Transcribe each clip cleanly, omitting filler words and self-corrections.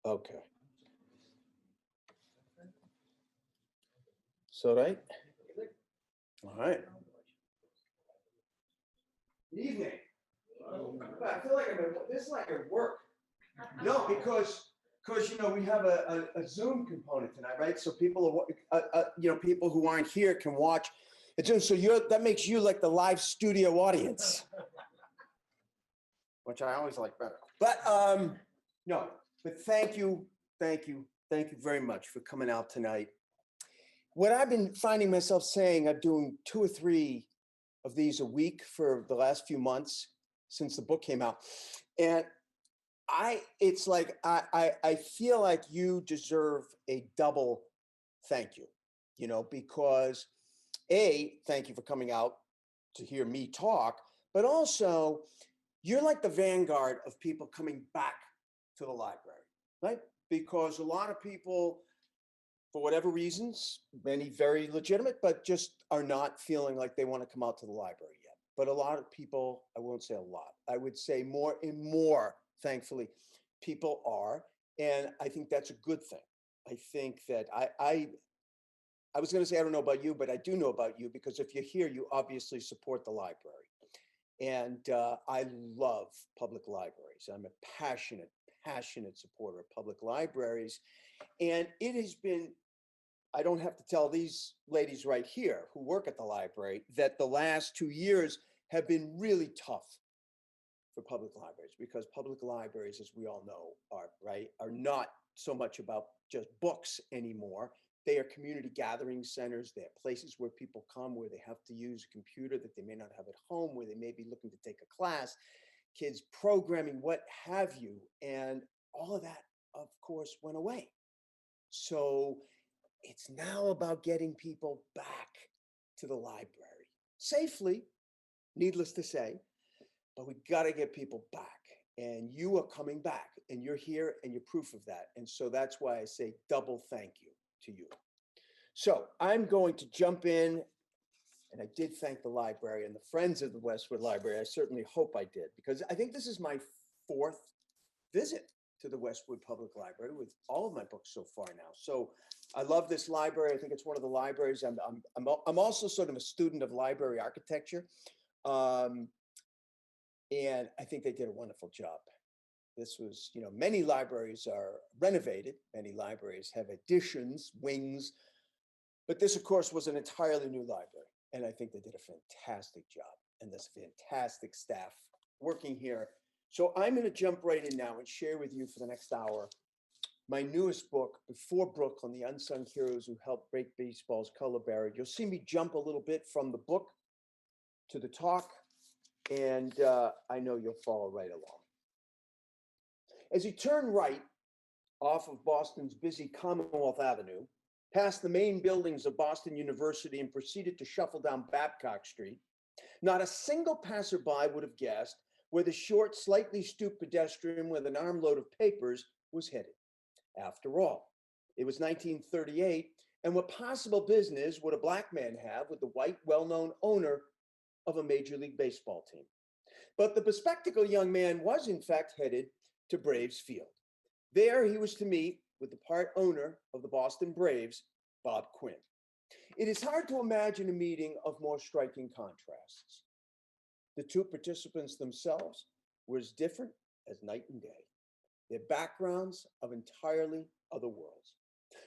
Okay. So right? All right. Good evening. I feel like this is like a work. No, because we have a Zoom component tonight, right? So people are people who aren't here can watch it Zoom. So that makes you like the live studio audience, which I always like better. But no, but thank you very much for coming out tonight. What I've been finding myself saying, I'm doing 2 or 3 of these a week for the last few months since the book came out, and it's like I feel like you deserve a double thank you, because thank you for coming out to hear me talk, but also you're like the vanguard of people coming back to the library, right? Because a lot of people, for whatever reasons, many very legitimate, but just are not feeling like they want to come out to the library yet. But a lot of people, I won't say a lot, I would say more and more, thankfully, people are. And I think that's a good thing. I think that I was going to say, I don't know about you, but I do know about you, because if you're here, you obviously support the library. And I love public libraries. I'm a passionate supporter of public libraries. And it has been, I don't have to tell these ladies right here who work at the library that the last 2 years have been really tough for public libraries, because public libraries, as we all know, are not so much about just books anymore. They are community gathering centers. They are places where people come, where they have to use a computer that they may not have at home, where they may be looking to take a class, kids programming, what have you. And all of that, of course, went away. So it's now about getting people back to the library safely, needless to say, but we got to get people back. And you are coming back, and you're here, and you're proof of that. And so that's why I say double thank you to you. So I'm going to jump in, and I did thank the library and the friends of the Westwood Library. I certainly hope I did, because I think this is my 4th visit to the Westwood Public Library with all of my books so far now. So I love this library. I think it's one of the libraries. I'm also sort of a student of library architecture. And I think they did a wonderful job. This was, many libraries are renovated. Many libraries have additions, wings. But this, of course, was an entirely new library. And I think they did a fantastic job. And there's fantastic staff working here. So I'm going to jump right in now and share with you for the next hour my newest book, Before Brooklyn, The Unsung Heroes Who Helped Break Baseball's Color Barrier. You'll see me jump a little bit from the book to the talk, and I know you'll follow right along. As you turn right off of Boston's busy Commonwealth Avenue, past the main buildings of Boston University, and proceeded to shuffle down Babcock Street, not a single passerby would have guessed where the short, slightly stooped pedestrian with an armload of papers was headed. After all, it was 1938, and what possible business would a black man have with the white, well-known owner of a Major League Baseball team? But the bespectacled young man was, in fact, headed to Braves Field. There he was to meet with the part owner of the Boston Braves, Bob Quinn. It is hard to imagine a meeting of more striking contrasts. The two participants themselves were as different as night and day. Their backgrounds of entirely other worlds.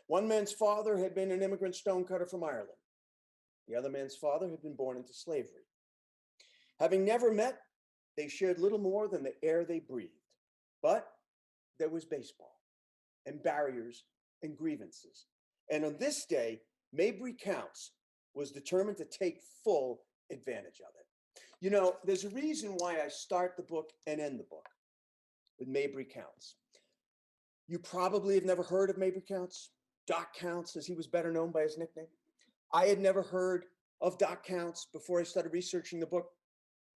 One man's father had been an immigrant stonecutter from Ireland. The other man's father had been born into slavery. Having never met, they shared little more than the air they breathed. But there was baseball, and barriers, and grievances. And on this day, Mabry Counts was determined to take full advantage of it. There's a reason why I start the book and end the book with Mabry Counts. You probably have never heard of Mabry Counts, Doc Counts, as he was better known by his nickname. I had never heard of Doc Counts before I started researching the book.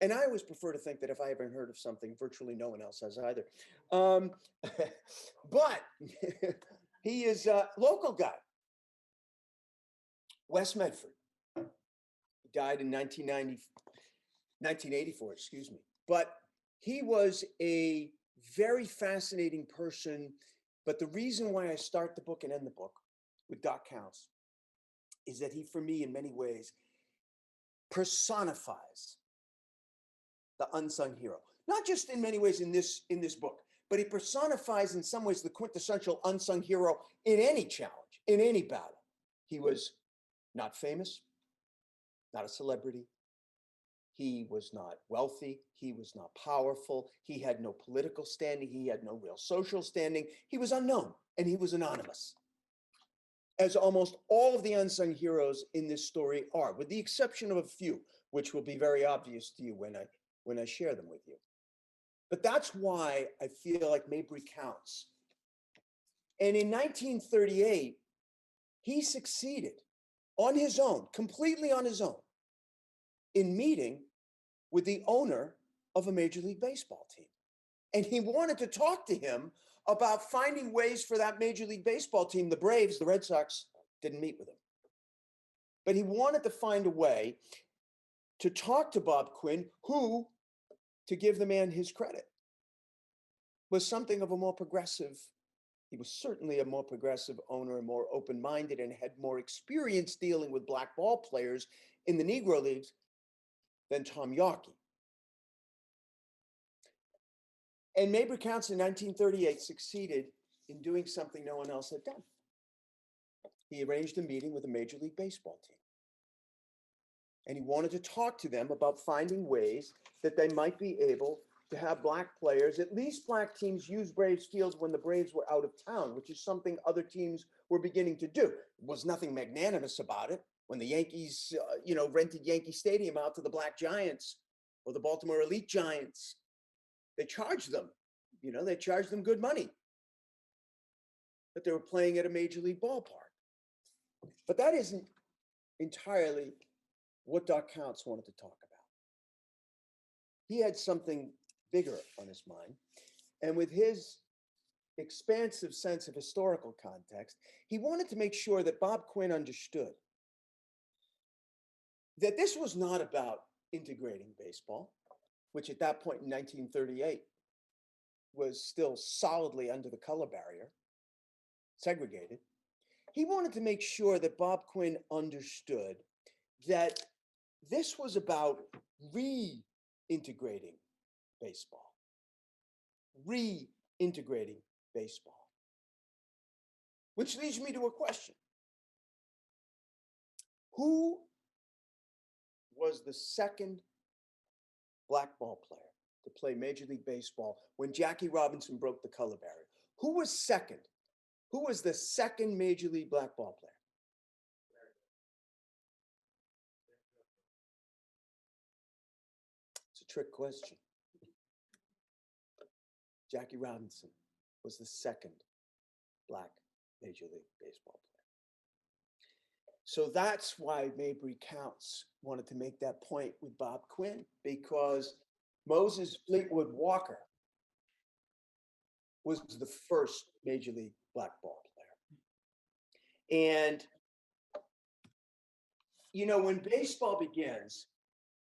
And I always prefer to think that if I haven't heard of something, virtually no one else has either. But he is a local guy, West Medford. He died in 1984, excuse me. But he was a very fascinating person But the reason why I start the book and end the book with Doc Counts is that he, for me, in many ways, personifies the unsung hero. Not just in many ways in this book, but he personifies in some ways the quintessential unsung hero in any challenge, in any battle. He was not famous, not a celebrity. He was not wealthy. He was not powerful. He had no political standing. He had no real social standing. He was unknown and he was anonymous, as almost all of the unsung heroes in this story are, with the exception of a few, which will be very obvious to you when I share them with you. But that's why I feel like Mabry counts. And in 1938, he succeeded on his own, completely on his own, in meeting with the owner of a Major League Baseball team. And he wanted to talk to him about finding ways for that Major League Baseball team, the Braves, the Red Sox, didn't meet with him. But he wanted to find a way to talk to Bob Quinn, who, to give the man his credit, was something of a more progressive, he was certainly a more progressive owner and more open-minded and had more experience dealing with black ball players in the Negro leagues than Tom Yawkey. And Mabry Counts in 1938 succeeded in doing something no one else had done. He arranged a meeting with a Major League Baseball team. And he wanted to talk to them about finding ways that they might be able to have black players, at least black teams, use Braves fields when the Braves were out of town, which is something other teams were beginning to do. There was nothing magnanimous about it. When the Yankees, rented Yankee Stadium out to the Black Giants or the Baltimore Elite Giants, they charged them, they charged them good money. But they were playing at a major league ballpark. But that isn't entirely what Doc Counts wanted to talk about. He had something bigger on his mind. And with his expansive sense of historical context, he wanted to make sure that Bob Quinn understood that this was not about integrating baseball, which at that point in 1938 was still solidly under the color barrier, segregated. He wanted to make sure that Bob Quinn understood that this was about reintegrating baseball, reintegrating baseball. Which leads me to a question. Who was the second black ball player to play Major League Baseball when Jackie Robinson broke the color barrier? Who was second? Who was the second Major League black ball player? It's a trick question. Jackie Robinson was the second black Major League Baseball player. So that's why Mabry Counts wanted to make that point with Bob Quinn, because Moses Fleetwood Walker was the first Major League black ball player. And, when baseball begins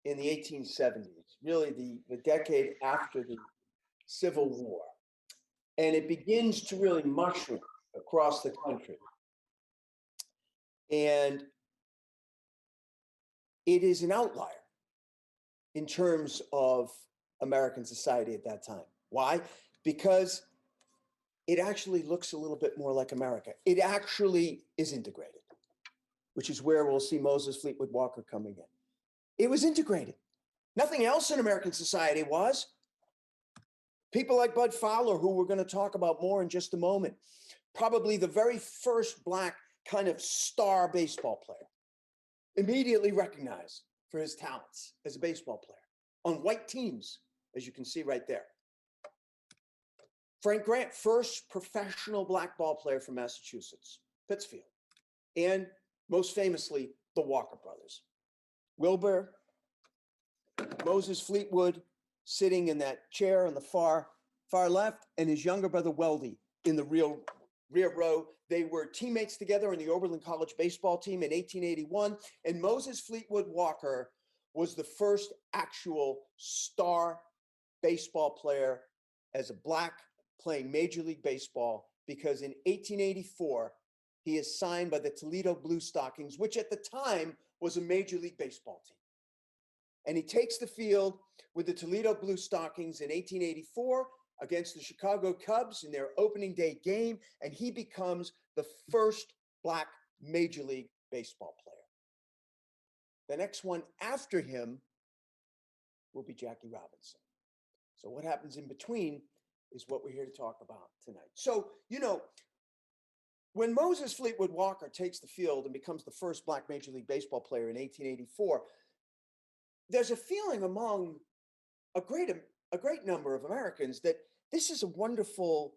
in the 1870s, really the decade after the Civil War, and it begins to really mushroom across the country. And it is an outlier in terms of American society at that time. Why? Because it actually looks a little bit more like America. It actually is integrated, which is where we'll see Moses Fleetwood Walker coming in. It was integrated. Nothing else in American society was. People like Bud Fowler, who we're going to talk about more in just a moment, probably the very first black kind of star baseball player, immediately recognized for his talents as a baseball player on white teams, as you can see right there. Frank Grant, first professional black ball player from Massachusetts, Pittsfield, and most famously, the Walker brothers. Wilbur, Moses Fleetwood, sitting in that chair on the far left, and his younger brother Weldy in the rear row. They were teammates together in the Oberlin College baseball team in 1881, and Moses Fleetwood Walker was the first actual star baseball player as a black playing Major League Baseball because in 1884, he is signed by the Toledo Blue Stockings, which at the time was a Major League Baseball team. And he takes the field with the Toledo Blue Stockings in 1884 against the Chicago Cubs in their opening day game, and he becomes the first Black Major League Baseball player. The next one after him will be Jackie Robinson. So what happens in between is what we're here to talk about tonight. So, when Moses Fleetwood Walker takes the field and becomes the first Black Major League Baseball player in 1884, there's a feeling among a great number of Americans that this is a wonderful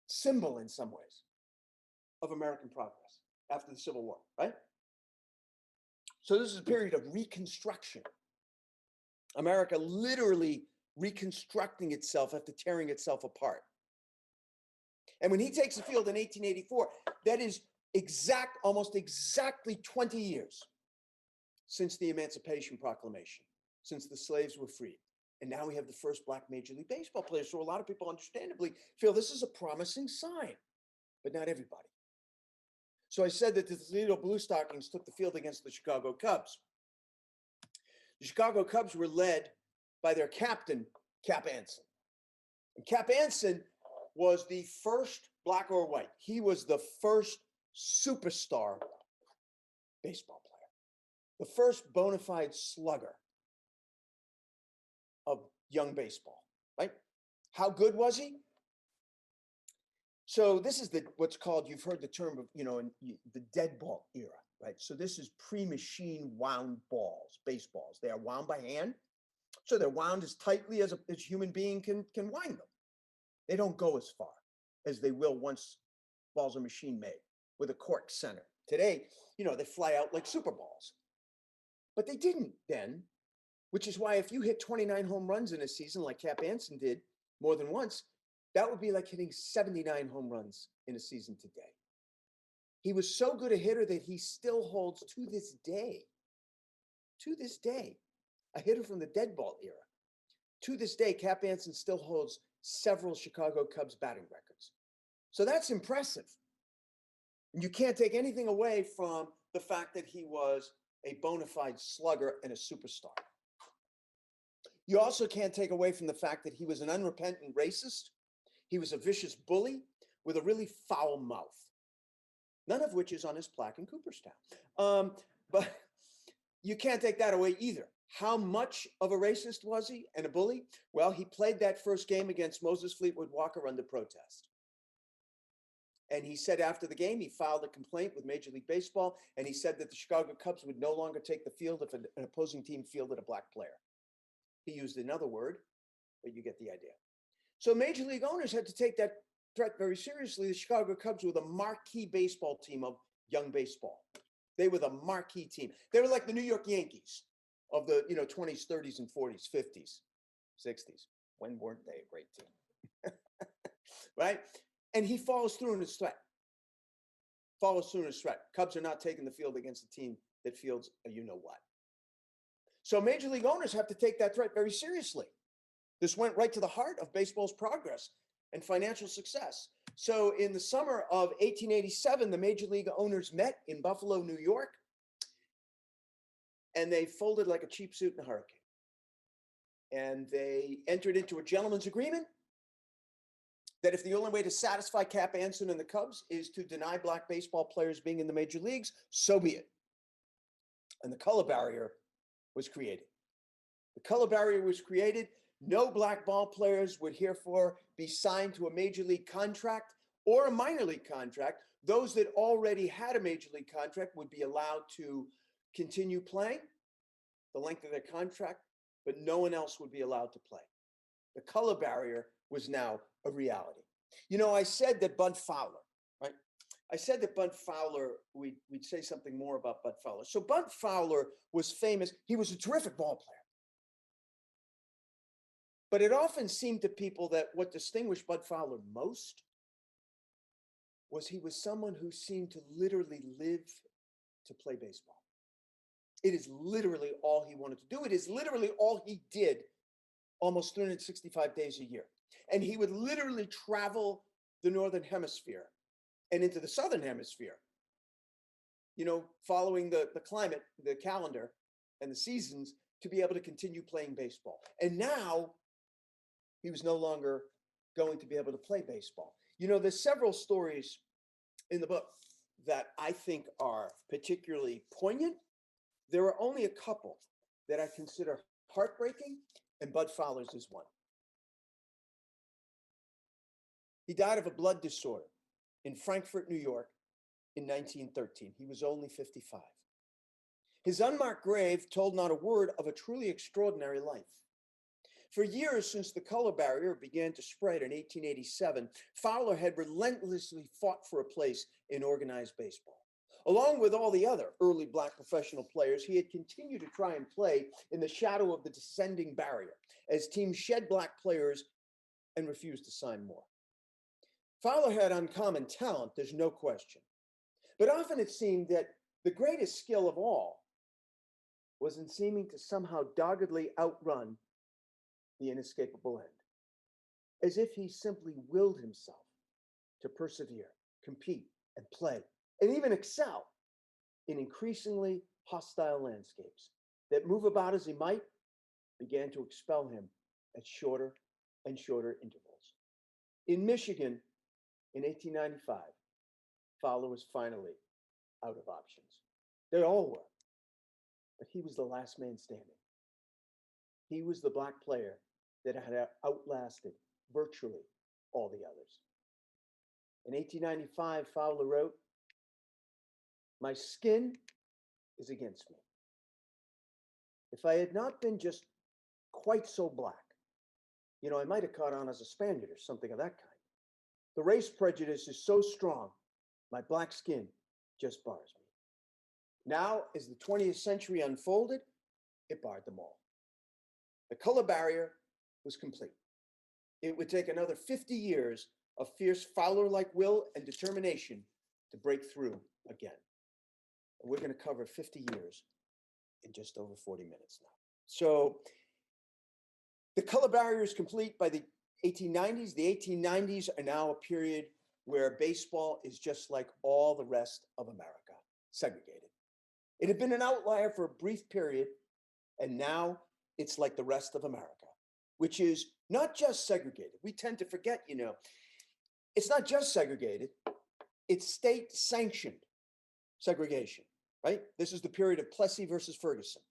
symbol in some ways of American progress after the Civil War, right? So this is a period of reconstruction. America literally reconstructing itself after tearing itself apart. And when he takes the field in 1884, that is almost exactly 20 years since the Emancipation Proclamation, since the slaves were freed. And now we have the first Black Major League Baseball player. So a lot of people understandably feel this is a promising sign, but not everybody. So I said that the Toledo Blue Stockings took the field against the Chicago Cubs. The Chicago Cubs were led by their captain, Cap Anson. And Cap Anson was the first Black or white. He was the first superstar baseball player, the first bona fide slugger of young baseball, right? How good was he? So this is what's called, you've heard the term of, the dead ball era, right? So this is pre-machine wound balls, baseballs. They are wound by hand. So they're wound as tightly as a human being can wind them. They don't go as far as they will once balls are machine made with a cork center. Today, they fly out like super balls. But they didn't then, which is why if you hit 29 home runs in a season like Cap Anson did more than once, that would be like hitting 79 home runs in a season today. He was so good a hitter that he still holds to this day, a hitter from the dead ball era. To this day, Cap Anson still holds several Chicago Cubs batting records. So that's impressive. And you can't take anything away from the fact that he was a bona fide slugger and a superstar. You also can't take away from the fact that he was an unrepentant racist. He was a vicious bully with a really foul mouth, none of which is on his plaque in Cooperstown. But you can't take that away either. How much of a racist was he and a bully? Well, he played that first game against Moses Fleetwood Walker under protest. And he said after the game, he filed a complaint with Major League Baseball, and he said that the Chicago Cubs would no longer take the field if an opposing team fielded a Black player. He used another word, but you get the idea. So Major League owners had to take that threat very seriously. The Chicago Cubs were the marquee baseball team of young baseball. They were the marquee team. They were like the New York Yankees of the 20s, 30s, and 40s, 50s, 60s. When weren't they a great team? Right? And he follows through in his threat. Cubs are not taking the field against a team that fields a you-know-what. So Major League owners have to take that threat very seriously. This went right to the heart of baseball's progress and financial success. So in the summer of 1887, the Major League owners met in Buffalo, New York, and they folded like a cheap suit in a hurricane. And they entered into a gentleman's agreement that if the only way to satisfy Cap Anson and the Cubs is to deny Black baseball players being in the major leagues, so be it. And the color barrier was created. The color barrier was created. No Black ball players would herefore be signed to a major league contract or a minor league contract. Those that already had a major league contract would be allowed to continue playing the length of their contract, but no one else would be allowed to play. The color barrier was now a reality. I said that Bud Fowler, right? I said that Bud Fowler, we'd say something more about Bud Fowler. So Bud Fowler was famous. He was a terrific ball player. But it often seemed to people that what distinguished Bud Fowler most was he was someone who seemed to literally live to play baseball. It is literally all he wanted to do. It is literally all he did almost 365 days a year. And he would literally travel the Northern Hemisphere and into the Southern Hemisphere, following the climate, the calendar, and the seasons to be able to continue playing baseball. And now he was no longer going to be able to play baseball. There's several stories in the book that I think are particularly poignant. There are only a couple that I consider heartbreaking, and Bud Fowler's is one. He died of a blood disorder in Frankfurt, New York in 1913. He was only 55. His unmarked grave told not a word of a truly extraordinary life. For years since the color barrier began to spread in 1887, Fowler had relentlessly fought for a place in organized baseball. Along with all the other early Black professional players, he had continued to try and play in the shadow of the descending barrier as teams shed Black players and refused to sign more. Fowler had uncommon talent, there's no question. But often it seemed that the greatest skill of all was in seeming to somehow doggedly outrun the inescapable end, as if he simply willed himself to persevere, compete, and play, and even excel in increasingly hostile landscapes that, move about as he might, began to expel him at shorter and shorter intervals. In Michigan, in 1895, Fowler was finally out of options. They all were, but he was the last man standing. He was the Black player that had outlasted virtually all the others. In 1895, Fowler wrote, "My skin is against me. If I had not been just quite so Black, I might have caught on as a Spaniard or something of that kind. The race prejudice is so strong, my Black skin just bars me." Now, as the 20th century unfolded, it barred them all. The color barrier was complete. It would take another 50 years of fierce Fowler-like will and determination to break through again. And we're going to cover 50 years in just over 40 minutes now. So the color barrier is complete by the 1890s. The 1890s are now a period where baseball is just like all the rest of America, segregated. It had been an outlier for a brief period, and now it's like the rest of America, which is not just segregated. We tend to forget, it's not just segregated, it's state-sanctioned segregation, right? This is the period of Plessy versus Ferguson.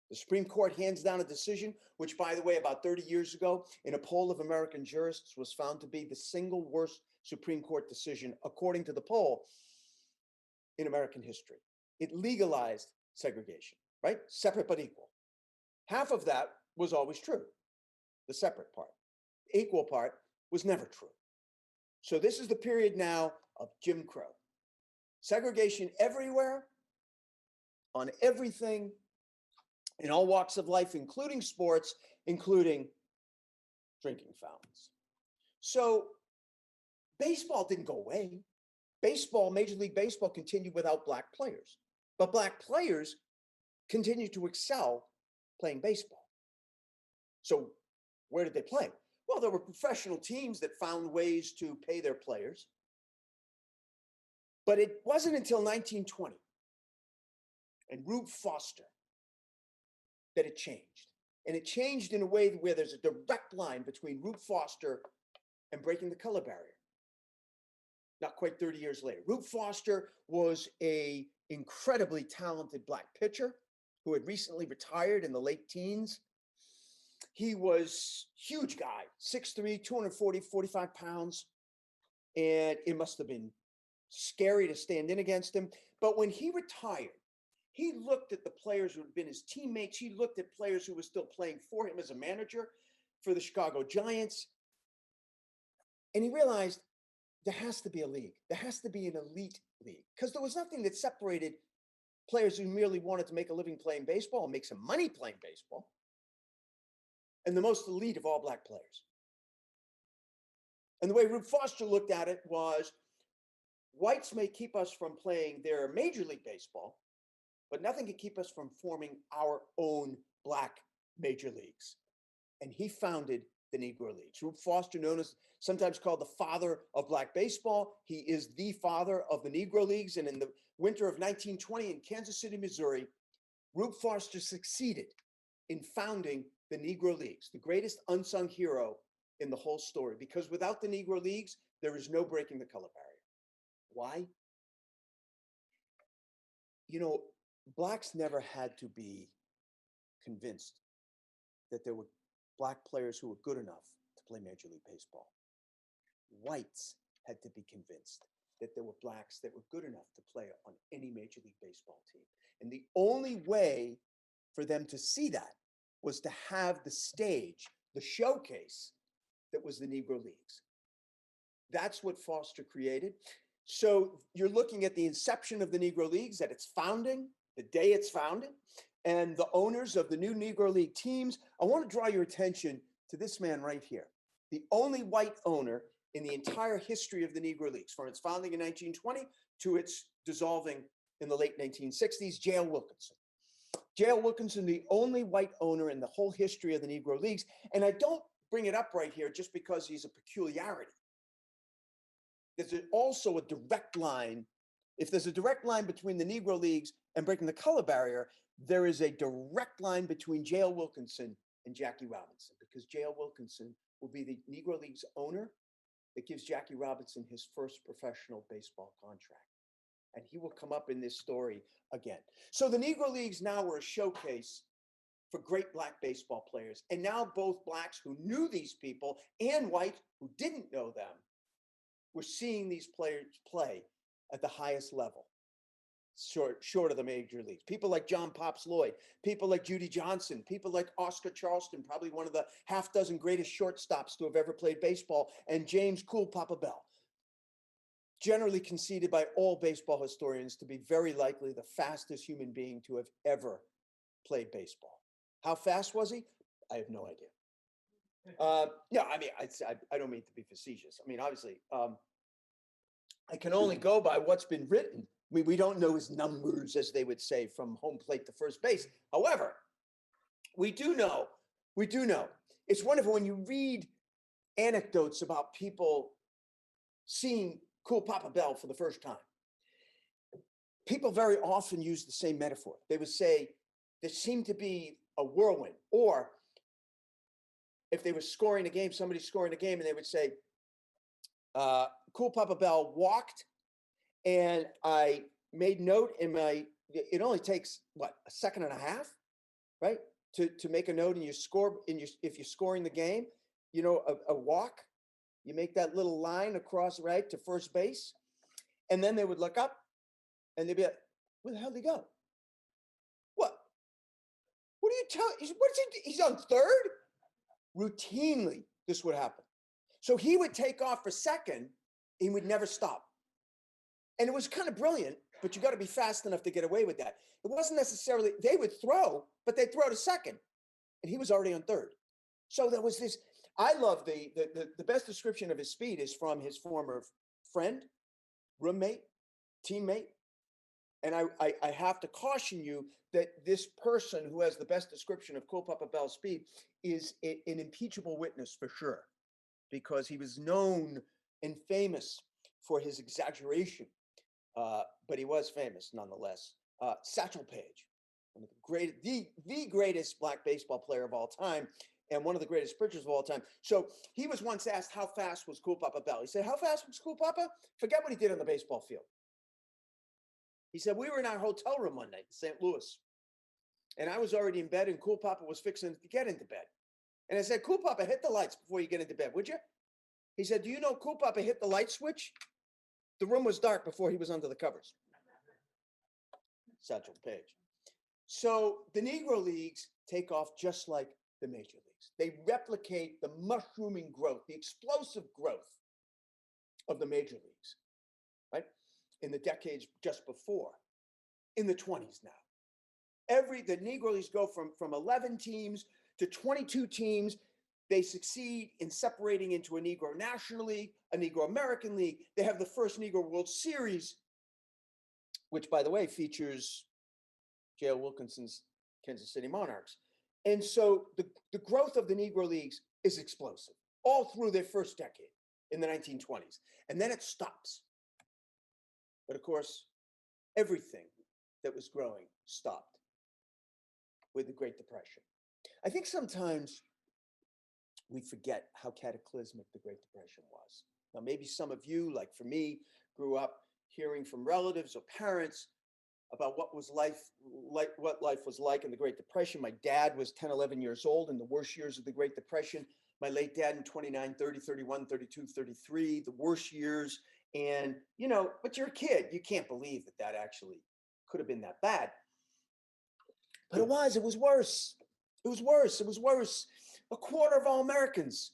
The Supreme Court hands down a decision, which, by the way, about 30 years ago, in a poll of American jurists, was found to be the single worst Supreme Court decision, according to the poll, in American history. It legalized segregation, right? Separate but equal. Half of that was always true, the separate part. The equal part was never true. So this is the period now of Jim Crow. Segregation everywhere, on everything, in all walks of life, including sports, including drinking fountains. So baseball didn't go away. Major League Baseball continued without Black players. But Black players continued to excel playing baseball. So where did they play? Well, there were professional teams that found ways to pay their players. But it wasn't until 1920 and Rube Foster that it changed. And it changed in a way where there's a direct line between Rube Foster and breaking the color barrier. Not quite 30 years later. Rube Foster was an incredibly talented Black pitcher who had recently retired in the late teens. He was a huge guy, 6'3", 240, 45 pounds. And it must have been scary to stand in against him. But when he retired, he looked at the players who had been his teammates. He looked at players who were still playing for him as a manager for the Chicago Giants. And he realized there has to be a league. There has to be an elite league, because there was nothing that separated players who merely wanted to make a living playing baseball and make some money playing baseball and the most elite of all Black players. And the way Rube Foster looked at it was, whites may keep us from playing their Major League Baseball, but nothing can keep us from forming our own Black major leagues. And he founded the Negro Leagues. Rube Foster, known as sometimes called the father of black baseball. He is the father of the Negro Leagues. And in the winter of 1920 in Kansas City, Missouri, Rube Foster succeeded in founding the Negro Leagues, the greatest unsung hero in the whole story, because without the Negro Leagues, there is no breaking the color barrier. Why? You know, blacks never had to be convinced that there were black players who were good enough to play Major League Baseball. Whites had to be convinced that there were blacks that were good enough to play on any Major League Baseball team. And the only way for them to see that was to have the stage, the showcase that was the Negro Leagues. That's what Foster created. So you're looking at the inception of the Negro Leagues, at its founding, the day it's founded, and the owners of the new Negro League teams. I want to draw your attention to this man right here, the only white owner in the entire history of the Negro Leagues, from its founding in 1920 to its dissolving in the late 1960s, J.L. Wilkinson. J.L. Wilkinson, the only white owner in the whole history of the Negro Leagues. And I don't bring it up right here just because he's a peculiarity. There's also a direct line. If there's a direct line between the Negro Leagues and breaking the color barrier, there is a direct line between J.L. Wilkinson and Jackie Robinson, because J.L. Wilkinson will be the Negro Leagues owner that gives Jackie Robinson his first professional baseball contract. And he will come up in this story again. So the Negro Leagues now were a showcase for great black baseball players. And now both blacks who knew these people and whites who didn't know them were seeing these players play at the highest level, short of the major leagues. People like John Pops Lloyd, people like Judy Johnson, people like Oscar Charleston, probably one of the half dozen greatest shortstops to have ever played baseball, and James Cool Papa Bell, generally conceded by all baseball historians to be very likely the fastest human being to have ever played baseball. How fast was he? I have no idea. No, I mean, I don't mean to be facetious. I mean, obviously, I can only go by what's been written. We don't know his numbers, as they would say, from home plate to first base. However, we do know. It's wonderful when you read anecdotes about people seeing Cool Papa Bell for the first time. People very often use the same metaphor. They would say there seemed to be a whirlwind, or if they were scoring a game, somebody's scoring a game, and they would say, Cool Papa Bell walked, and I made note in my, it only takes, what, a second and a half, right? To make a note in your score, if you're scoring the game, you know, a walk, you make that little line across, right, to first base, and then they would look up, and they'd be like, where the hell did he go? What? What are you telling? He's on third? Routinely, this would happen. So he would take off for second, he would never stop. And it was kind of brilliant, but you got to be fast enough to get away with that. It wasn't necessarily, they would throw, but they'd throw to second, and he was already on third. So there was this, I love the best description of his speed is from his former friend, roommate, teammate. And I have to caution you that this person who has the best description of Cool Papa Bell's speed is an impeachable witness for sure, because he was known and famous for his exaggeration, but he was famous nonetheless. Satchel Paige, one of the greatest black baseball player of all time, and one of the greatest pitchers of all time. So he was once asked, how fast was Cool Papa Bell? He said, how fast was Cool Papa? Forget what he did on the baseball field. He said, we were in our hotel room one night in St. Louis, and I was already in bed, and Cool Papa was fixing to get into bed. And I said, Cool Papa, hit the lights before you get into bed, would you? He said, do you know Cool Papa hit the light switch? The room was dark before he was under the covers. Satchel Paige. So the Negro Leagues take off just like the Major Leagues. They replicate the mushrooming growth, the explosive growth of the Major Leagues, right? In the decades just before, in the 20s now. The Negro Leagues go from 11 teams to 22 teams. They succeed in separating into a Negro National League, a Negro American League. They have the first Negro World Series, which, by the way, features J.L. Wilkinson's Kansas City Monarchs. And so the growth of the Negro Leagues is explosive, all through their first decade in the 1920s. And then it stops. But of course, everything that was growing stopped with the Great Depression. I think sometimes we forget how cataclysmic the Great Depression was. Now, maybe some of you, like for me, grew up hearing from relatives or parents about what life was like in the Great Depression. My dad was 10, 11 years old in the worst years of the Great Depression. My late dad in 29, 30, 31, 32, 33, the worst years. And, but you're a kid. You can't believe that actually could have been that bad. But it was worse. It was worse. A quarter of all Americans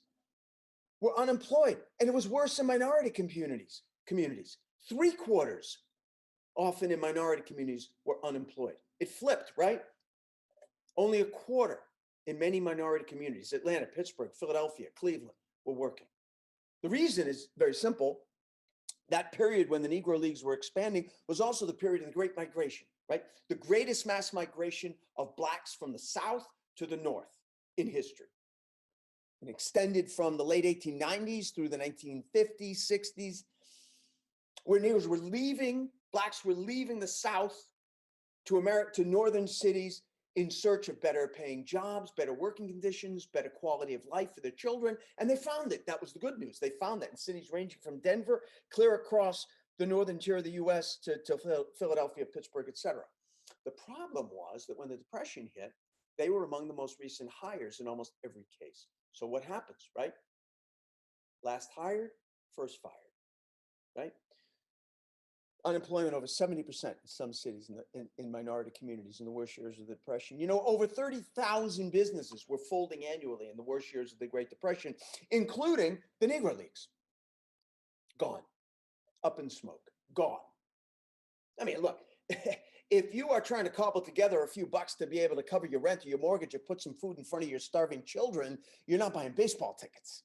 were unemployed, and it was worse in minority communities. 3/4, often in minority communities, were unemployed. It flipped, right? Only a quarter in many minority communities, Atlanta, Pittsburgh, Philadelphia, Cleveland, were working. The reason is very simple. That period when the Negro Leagues were expanding was also the period of the Great Migration, right? The greatest mass migration of Blacks from the South to the North in history. And extended from the late 1890s through the 1950s, 60s, where Negroes were leaving, Blacks were leaving the South to northern cities in search of better paying jobs, better working conditions, better quality of life for their children. And they found it. That was the good news. They found that in cities ranging from Denver, clear across the northern tier of the US to Philadelphia, Pittsburgh, etc. The problem was that when the Depression hit, they were among the most recent hires in almost every case. So what happens, right? Last hired, first fired, right? Unemployment over 70% in some cities in minority communities in the worst years of the Depression. Over 30,000 businesses were folding annually in the worst years of the Great Depression, including the Negro Leagues. Gone. Up in smoke. Gone. I mean, look, if you are trying to cobble together a few bucks to be able to cover your rent or your mortgage or put some food in front of your starving children, you're not buying baseball tickets.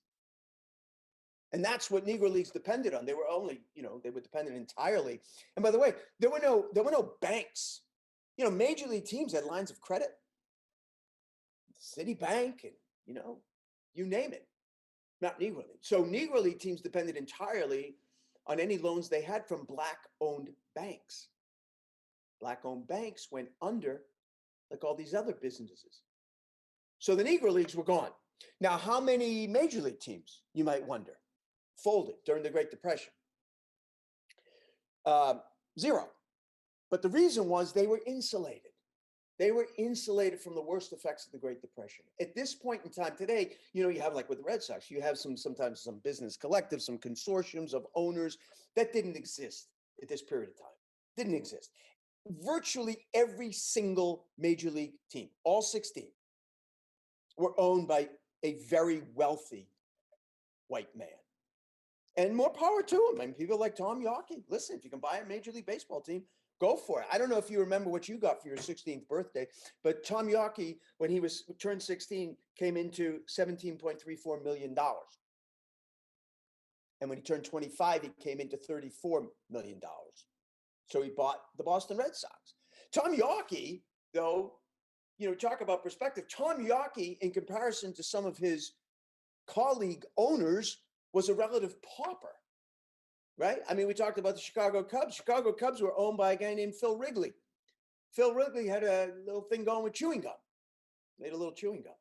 And that's what Negro Leagues depended on. They were only, they were dependent entirely. And by the way, there were no banks. Major league teams had lines of credit, Citibank, and you name it. Not Negro League. So Negro League teams depended entirely on any loans they had from Black-owned banks. Black-owned banks went under, like all these other businesses. So the Negro Leagues were gone. Now, how many major league teams, you might wonder, folded during the Great Depression? 0. But the reason was they were insulated. They were insulated from the worst effects of the Great Depression. At this point in time today, you have, like with the Red Sox, you have sometimes some business collectives, some consortiums of owners that didn't exist at this period of time. Didn't exist. Virtually every single major league team, all 16, were owned by a very wealthy white man. And more power to him. I mean, people like Tom Yawkey. Listen, if you can buy a Major League Baseball team, go for it. I don't know if you remember what you got for your 16th birthday, but Tom Yawkey, when he turned 16, came into $17.34 million. And when he turned 25, he came into $34 million. So he bought the Boston Red Sox. Tom Yawkey, though, talk about perspective. Tom Yawkey, in comparison to some of his colleague owners, was a relative pauper, right? I mean, we talked about the Chicago Cubs. Chicago Cubs were owned by a guy named Phil Wrigley. Phil Wrigley had a little thing going with chewing gum, made a little chewing gum.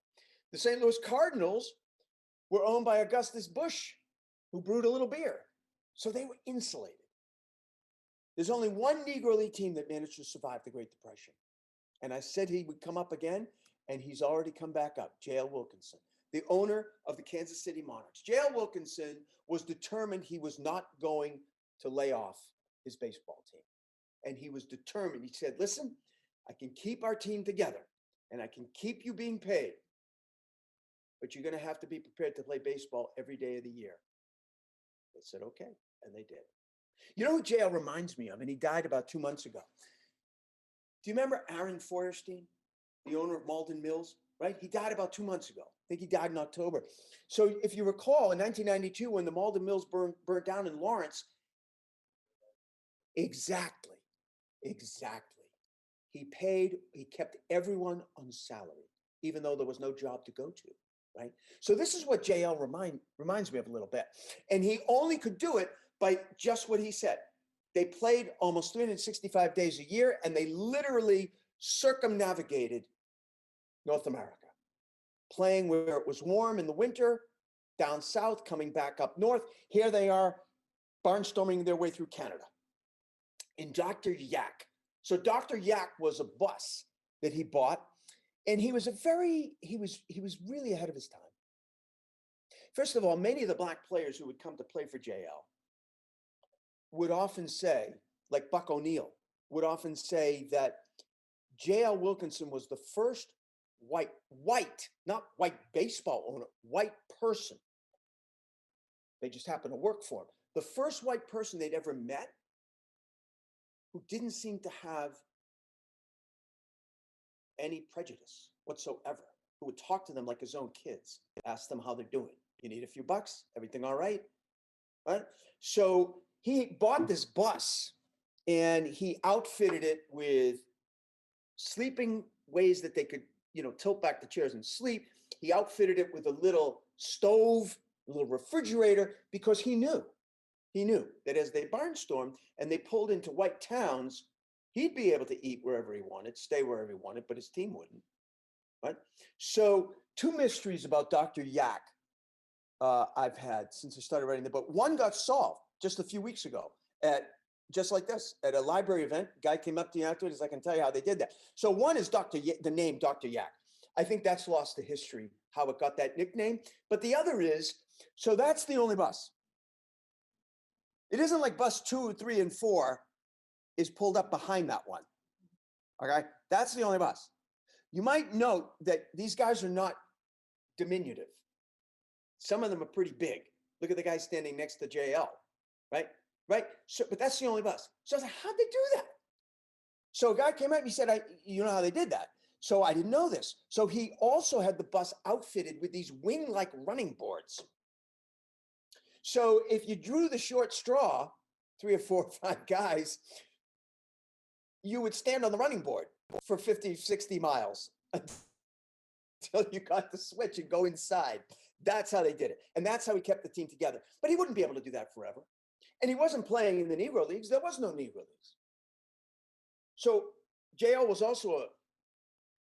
The St. Louis Cardinals were owned by Augustus Busch, who brewed a little beer. So they were insulated. There's only one Negro League team that managed to survive the Great Depression. And I said he would come up again, and he's already come back up, J.L. Wilkinson, the owner of the Kansas City Monarchs. J.L. Wilkinson was determined he was not going to lay off his baseball team. And he was determined. He said, listen, I can keep our team together, and I can keep you being paid, but you're going to have to be prepared to play baseball every day of the year. They said, okay, and they did. You know who J.L. reminds me of? And he died about 2 months ago. Do you remember Aaron Feuerstein, the owner of Malden Mills? Right? He died about 2 months ago. I think he died in October. So if you recall, in 1992, when the Malden Mills burned down in Lawrence, exactly. He kept everyone on salary, even though there was no job to go to. right? So this is what JL reminds me of a little bit. And he only could do it by just what he said. They played almost 365 days a year, and they literally circumnavigated North America, playing where it was warm in the winter, down south, coming back up north. Here they are, barnstorming their way through Canada in Dr. Yak. So Dr. Yak was a bus that he bought, and he was really ahead of his time. First of all, many of the black players who would come to play for JL would often say, like Buck O'Neill, would often say that J.L. Wilkinson was the first white, not white baseball owner, white person. They just happened to work for him. The first white person they'd ever met who didn't seem to have any prejudice whatsoever, who would talk to them like his own kids, ask them how they're doing. You need a few bucks? Everything all right? Right? So he bought this bus and he outfitted it with sleeping ways that they could, tilt back the chairs and sleep. He outfitted it with a little stove, a little refrigerator, because he knew that as they barnstormed and they pulled into white towns, he'd be able to eat wherever he wanted, stay wherever he wanted, but his team wouldn't, right? So 2 mysteries about Dr. Yak I've had since I started writing the book. One got solved just a few weeks ago just like this, at a library event. Guy came up to me afterwards, I can tell you how they did that. So one is the name Dr. Yak. I think that's lost to history, how it got that nickname. But the other is, so that's the only bus. It isn't like bus 2, 3, and 4 is pulled up behind that one. Okay, that's the only bus. You might note that these guys are not diminutive. Some of them are pretty big. Look at the guy standing next to JL, right? Right. So, but that's the only bus. So I was like, how'd they do that? So a guy came up and he said, you know how they did that? So I didn't know this. So he also had the bus outfitted with these wing-like running boards. So if you drew the short straw, 3 or 4 or 5 guys, you would stand on the running board for 50, 60 miles until you got the switch and go inside. That's how they did it. And that's how he kept the team together. But he wouldn't be able to do that forever. And he wasn't playing in the Negro Leagues. There was no Negro Leagues. So JL was also a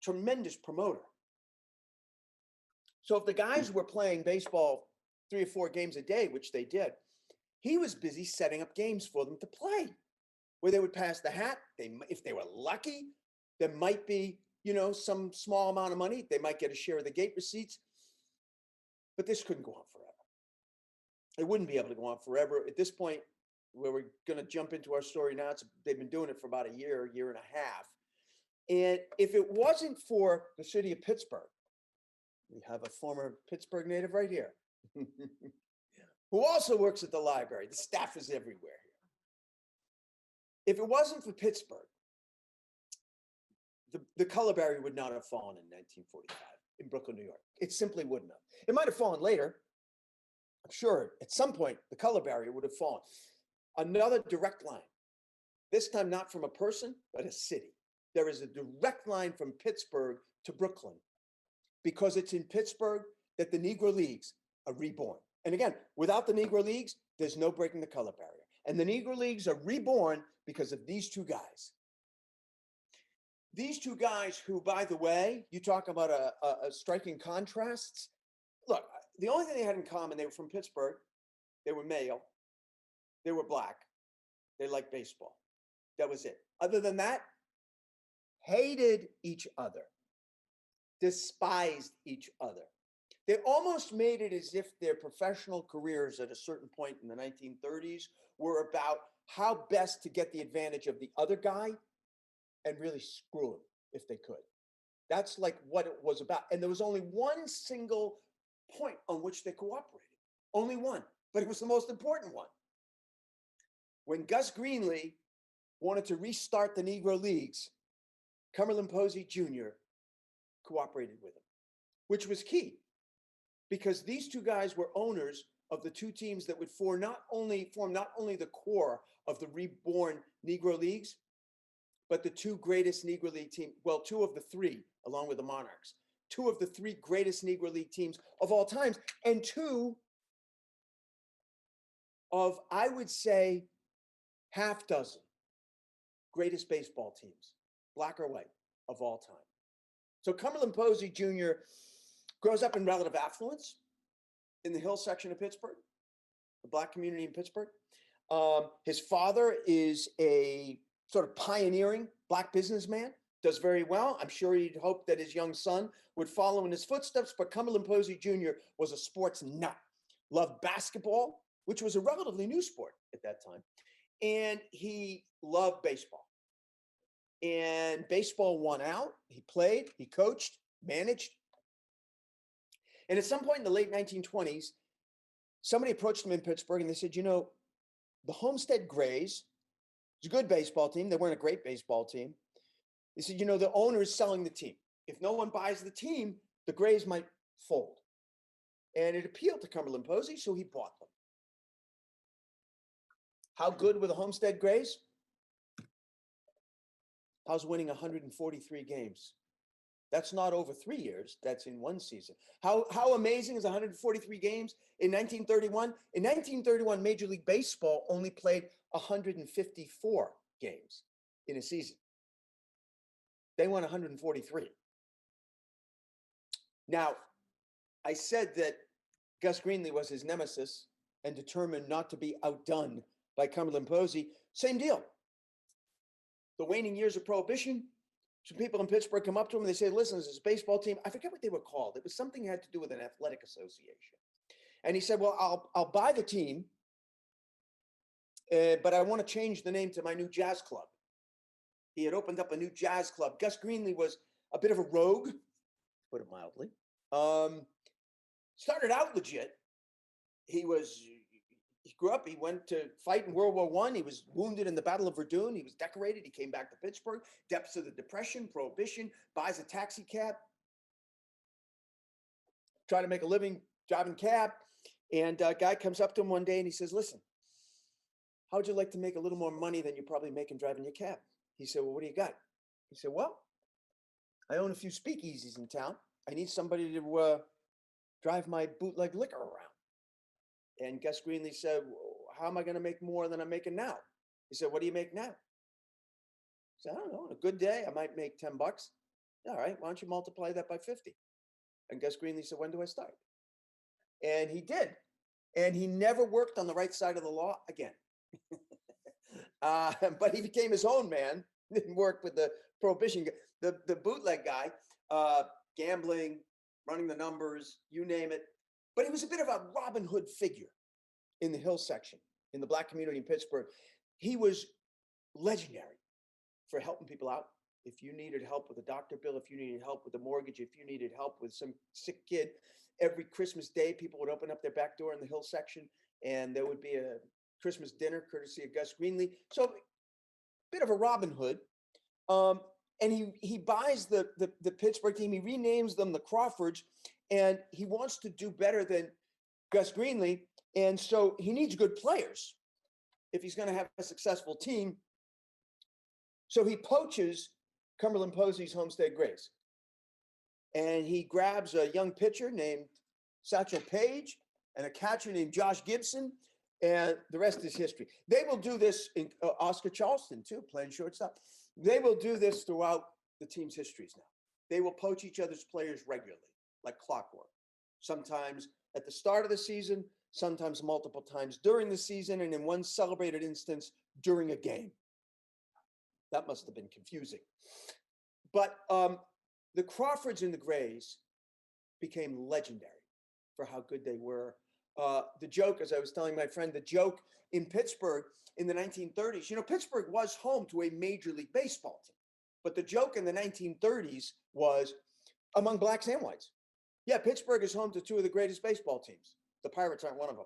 tremendous promoter. So if the guys were playing baseball 3 or 4 games a day, which they did, he was busy setting up games for them to play, where they would pass the hat. If they were lucky, there might be, some small amount of money. They might get a share of the gate receipts. But this couldn't go on forever. It wouldn't be able to go on forever. At this point, where we're going to jump into our story now, they've been doing it for about a year and a half. And if it wasn't for the city of Pittsburgh, we have a former Pittsburgh native right here, who also works at the library. The staff is everywhere here. If it wasn't for Pittsburgh, the color barrier would not have fallen in 1945 in Brooklyn, New York. It simply wouldn't have. It might have fallen later. I'm sure at some point the color barrier would have fallen. Another direct line, this time not from a person, but a city. There is a direct line from Pittsburgh to Brooklyn, because it's in Pittsburgh that the Negro Leagues are reborn. And again, without the Negro Leagues, there's no breaking the color barrier. And the Negro Leagues are reborn because of these 2 guys. These 2 guys who, by the way, you talk about a striking contrasts. Look, the only thing they had in common, they were from Pittsburgh, they were male, they were black, they liked baseball. That was it. Other than that, hated each other, despised each other. They almost made it as if their professional careers at a certain point in the 1930s were about how best to get the advantage of the other guy and really screw him if they could. That's like what it was about. And there was only one single point on which they cooperated. Only one, but it was the most important one. When Gus Greenlee wanted to restart the Negro Leagues, Cumberland Posey Jr. cooperated with him, which was key, because these 2 guys were owners of the 2 teams that would form not only the core of the reborn Negro Leagues, but the 2 greatest Negro League teams, well, 2 of the 3, along with the Monarchs, two of the three greatest Negro League teams of all times, and two of, I would say, half dozen greatest baseball teams, black or white, of all time. So Cumberland Posey Jr. grows up in relative affluence in the Hill section of Pittsburgh, the black community in Pittsburgh. His father is a sort of pioneering black businessman, does very well. I'm sure he'd hoped that his young son would follow in his footsteps, but Cumberland Posey Jr. was a sports nut, loved basketball, which was a relatively new sport at that time, and he loved baseball. And baseball won out. He played, he coached, managed. And at some point in the late 1920s, somebody approached him in Pittsburgh and they said, you know, the Homestead Grays is a good baseball team. They weren't a great baseball team. They said, you know, the owner is selling the team. If no one buys the team, the Grays might fold. And it appealed to Cumberland Posey, so he bought them. How good were the Homestead Grays? How's winning 143 games? That's not over 3 years. That's in one season. How amazing is 143 games in 1931? In 1931, Major League Baseball only played 154 games in a season. They won 143. Now, I said that Gus Greenlee was his nemesis and determined not to be outdone by Cumberland Posey. Same deal. The waning years of Prohibition, some people in Pittsburgh come up to him and they say, listen, this is a baseball team. I forget what they were called. It was something that had to do with an athletic association. And he said, well, I'll buy the team, but I want to change the name to my new jazz club. He had opened up a new jazz club. Gus Greenlee was a bit of a rogue, to put it mildly. Started out legit. He grew up, he went to fight in World War I. He was wounded in the Battle of Verdun. He was decorated. He came back to Pittsburgh, depths of the Depression, Prohibition, buys a taxi cab, trying to make a living driving cab. And a guy comes up to him one day and he says, listen, how would you like to make a little more money than you're probably making driving your cab? He said, well, what do you got? He said, well, I own a few speakeasies in town. I need somebody to drive my bootleg liquor around. And Gus Greenlee said, well, how am I going to make more than I'm making now? He said, what do you make now? He said, I don't know. On a good day, I might make $10. All right, why don't you multiply that by 50? And Gus Greenlee said, when do I start? And he did. And he never worked on the right side of the law again. But he became his own man, didn't work with the Prohibition, the bootleg guy, gambling, running the numbers, you name it. But he was a bit of a Robin Hood figure in the Hill section, in the black community in Pittsburgh. He was legendary for helping people out. If you needed help with a doctor bill, if you needed help with a mortgage, if you needed help with some sick kid, every Christmas Day, people would open up their back door in the Hill section and there would be a Christmas dinner courtesy of Gus Greenlee. So a bit of a Robin Hood. And he buys the Pittsburgh team. He renames them the Crawfords, and he wants to do better than Gus Greenlee. And so he needs good players if he's going to have a successful team. So he poaches Cumberland Posey's Homestead Grays. And he grabs a young pitcher named Satchel Paige and a catcher named Josh Gibson, and the rest is history. They will do this in Oscar Charleston, too, playing shortstop. They will do this throughout the team's histories now. They will poach each other's players regularly, like clockwork. Sometimes at the start of the season, sometimes multiple times during the season, and in one celebrated instance, during a game. That must have been confusing. But the Crawfords and the Grays became legendary for how good they were. The joke, as I was telling my friend, the joke in Pittsburgh in the 1930s, you know, Pittsburgh was home to a Major League Baseball team. But the joke in the 1930s was among blacks and whites. Yeah, Pittsburgh is home to two of the greatest baseball teams. The Pirates aren't one of them.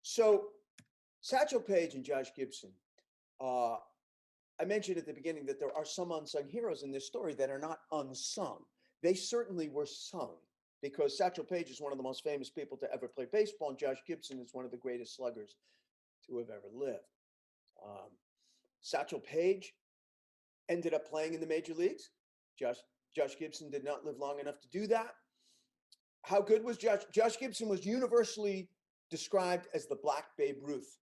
So Satchel Paige and Josh Gibson, I mentioned at the beginning that there are some unsung heroes in this story that are not unsung. They certainly were sung, because Satchel Paige is one of the most famous people to ever play baseball, and Josh Gibson is one of the greatest sluggers to have ever lived. Satchel Paige ended up playing in the major leagues. Josh Josh Gibson did not live long enough to do that. How good was Josh? Josh Gibson was universally described as the Black Babe Ruth.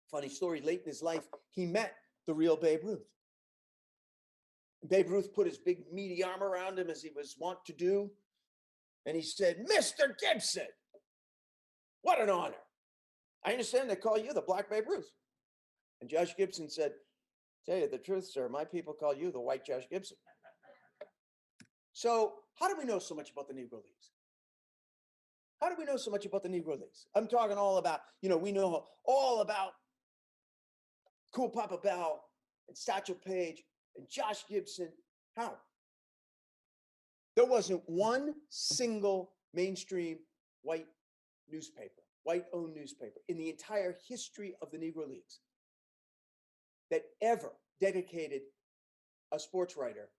Funny story, late in his life, he met the real Babe Ruth. Babe Ruth put his big meaty arm around him as he was wont to do. And he said, "Mr. Gibson, what an honor. I understand they call you the Black Babe Ruth." And Josh Gibson said, "Tell you the truth, sir, my people call you the White Josh Gibson." So how do we know so much about the Negro Leagues? How do we know so much about the Negro Leagues? I'm talking all about, we know all about Cool Papa Bell and Satchel Paige and Josh Gibson. How? There wasn't one single mainstream white newspaper, white-owned newspaper in the entire history of the Negro Leagues that ever dedicated a sports writer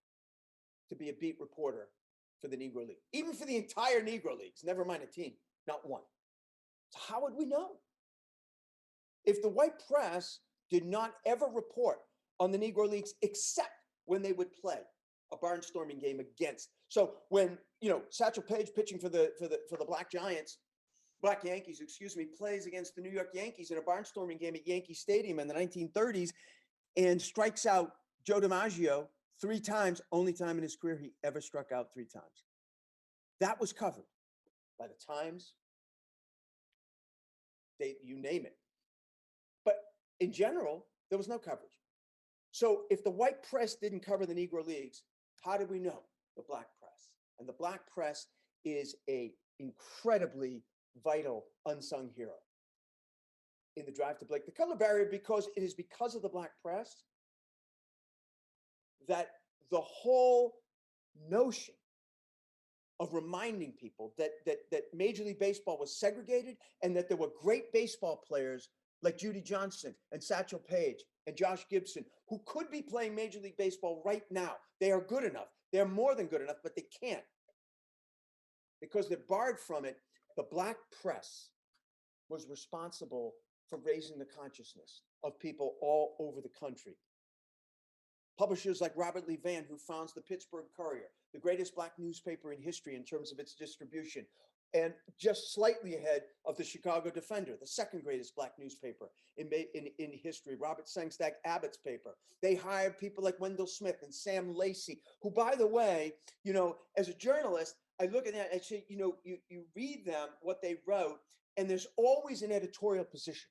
to be a beat reporter for the Negro League. Even for the entire Negro Leagues, never mind a team, not one. So how would we know? If the white press did not ever report on the Negro Leagues except when they would play a barnstorming game against. So when, Satchel Paige pitching for the Black Yankees, plays against the New York Yankees in a barnstorming game at Yankee Stadium in the 1930s and strikes out Joe DiMaggio 3 times, only time in his career he ever struck out 3 times. That was covered by the Times, you name it. But in general, there was no coverage. So if the white press didn't cover the Negro Leagues, how did we know? The black press. And the black press is a incredibly vital, unsung hero in the drive to break the color barrier, because it is because of the black press that the whole notion of reminding people that Major League Baseball was segregated and that there were great baseball players like Judy Johnson and Satchel Paige and Josh Gibson who could be playing Major League Baseball right now. They are good enough. They're more than good enough, but they can't because they're barred from it. The black press was responsible for raising the consciousness of people all over the country. Publishers like Robert Lee Vann, who founds the Pittsburgh Courier, the greatest black newspaper in history in terms of its distribution, and just slightly ahead of the Chicago Defender, the second greatest black newspaper in history, Robert Sengstad Abbott's paper. They hired people like Wendell Smith and Sam Lacey, who, by the way, as a journalist, I look at that and I say, you read them, what they wrote, and there's always an editorial position.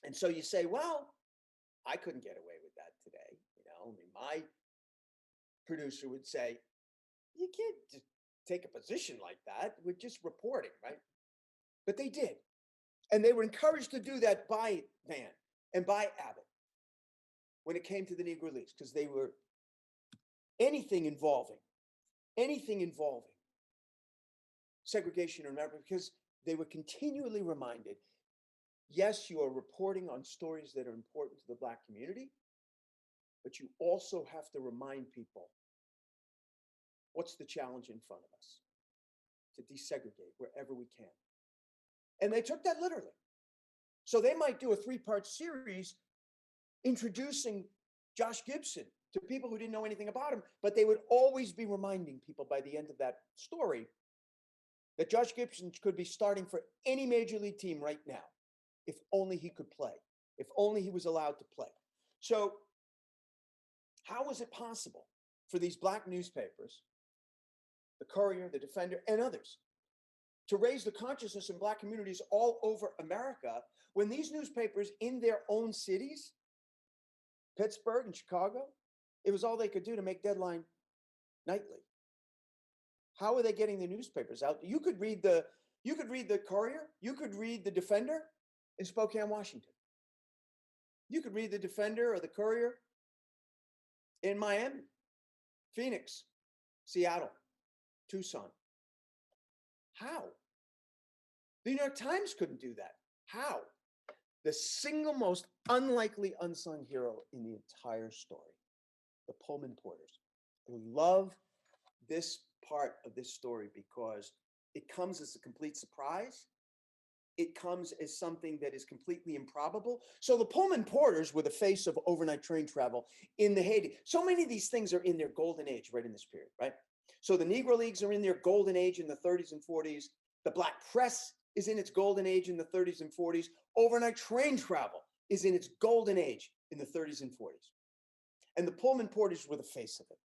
And so you say, well, I couldn't get away with that today. My producer would say, you can't just take a position like that. We're just reporting, right? But they did. And they were encouraged to do that by Vann and by Abbott when it came to the Negro Leagues, because they were anything involving segregation in America, because they were continually reminded, yes, you are reporting on stories that are important to the black community, but you also have to remind people what's the challenge in front of us to desegregate wherever we can. And they took that literally. So they might do a 3-part series introducing Josh Gibson to people who didn't know anything about him, but they would always be reminding people by the end of that story that Josh Gibson could be starting for any major league team right now, if only he could play, if only he was allowed to play. So how was it possible for these black newspapers, the Courier, the Defender, and others, to raise the consciousness in black communities all over America when these newspapers in their own cities, Pittsburgh and Chicago, it was all they could do to make deadline nightly? How are they getting the newspapers out? You could read the Courier, you could read the Defender in Spokane, Washington. You could read the Defender or the Courier in Miami, Phoenix, Seattle, Tucson. How? The New York Times couldn't do that. How? The single most unlikely unsung hero in the entire story, the Pullman Porters. I love this part of this story because it comes as a complete surprise, it comes as something that is completely improbable. So the Pullman Porters were the face of overnight train travel in the heyday. So many of these things are in their golden age right in this period, right? So the Negro Leagues are in their golden age in the 30s and 40s. The Black Press is in its golden age in the 30s and 40s. Overnight train travel is in its golden age in the 30s and 40s. And the Pullman Porters were the face of it.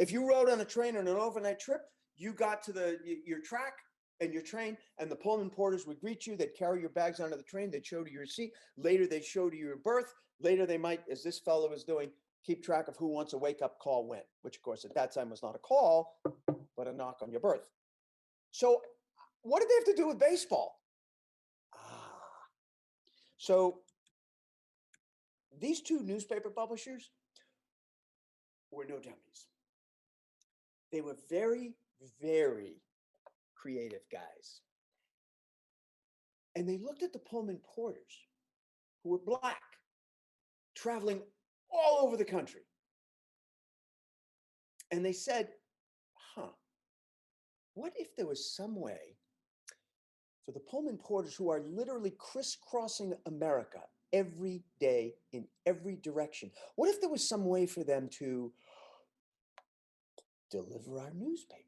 If you rode on a train on an overnight trip, you got to your track and your train, and the Pullman Porters would greet you. They'd carry your bags onto the train. They'd show you your seat. Later, they'd show you your berth. Later, they might, as this fellow was doing, keep track of who wants a wake-up call when, which, of course, at that time was not a call, but a knock on your berth. So what did they have to do with baseball? So these two newspaper publishers were no dummies. They were very, very creative guys. And they looked at the Pullman Porters, who were Black, traveling all over the country. And they said, what if there was some way for the Pullman Porters, who are literally crisscrossing America every day in every direction, what if there was some way for them to deliver our newspapers?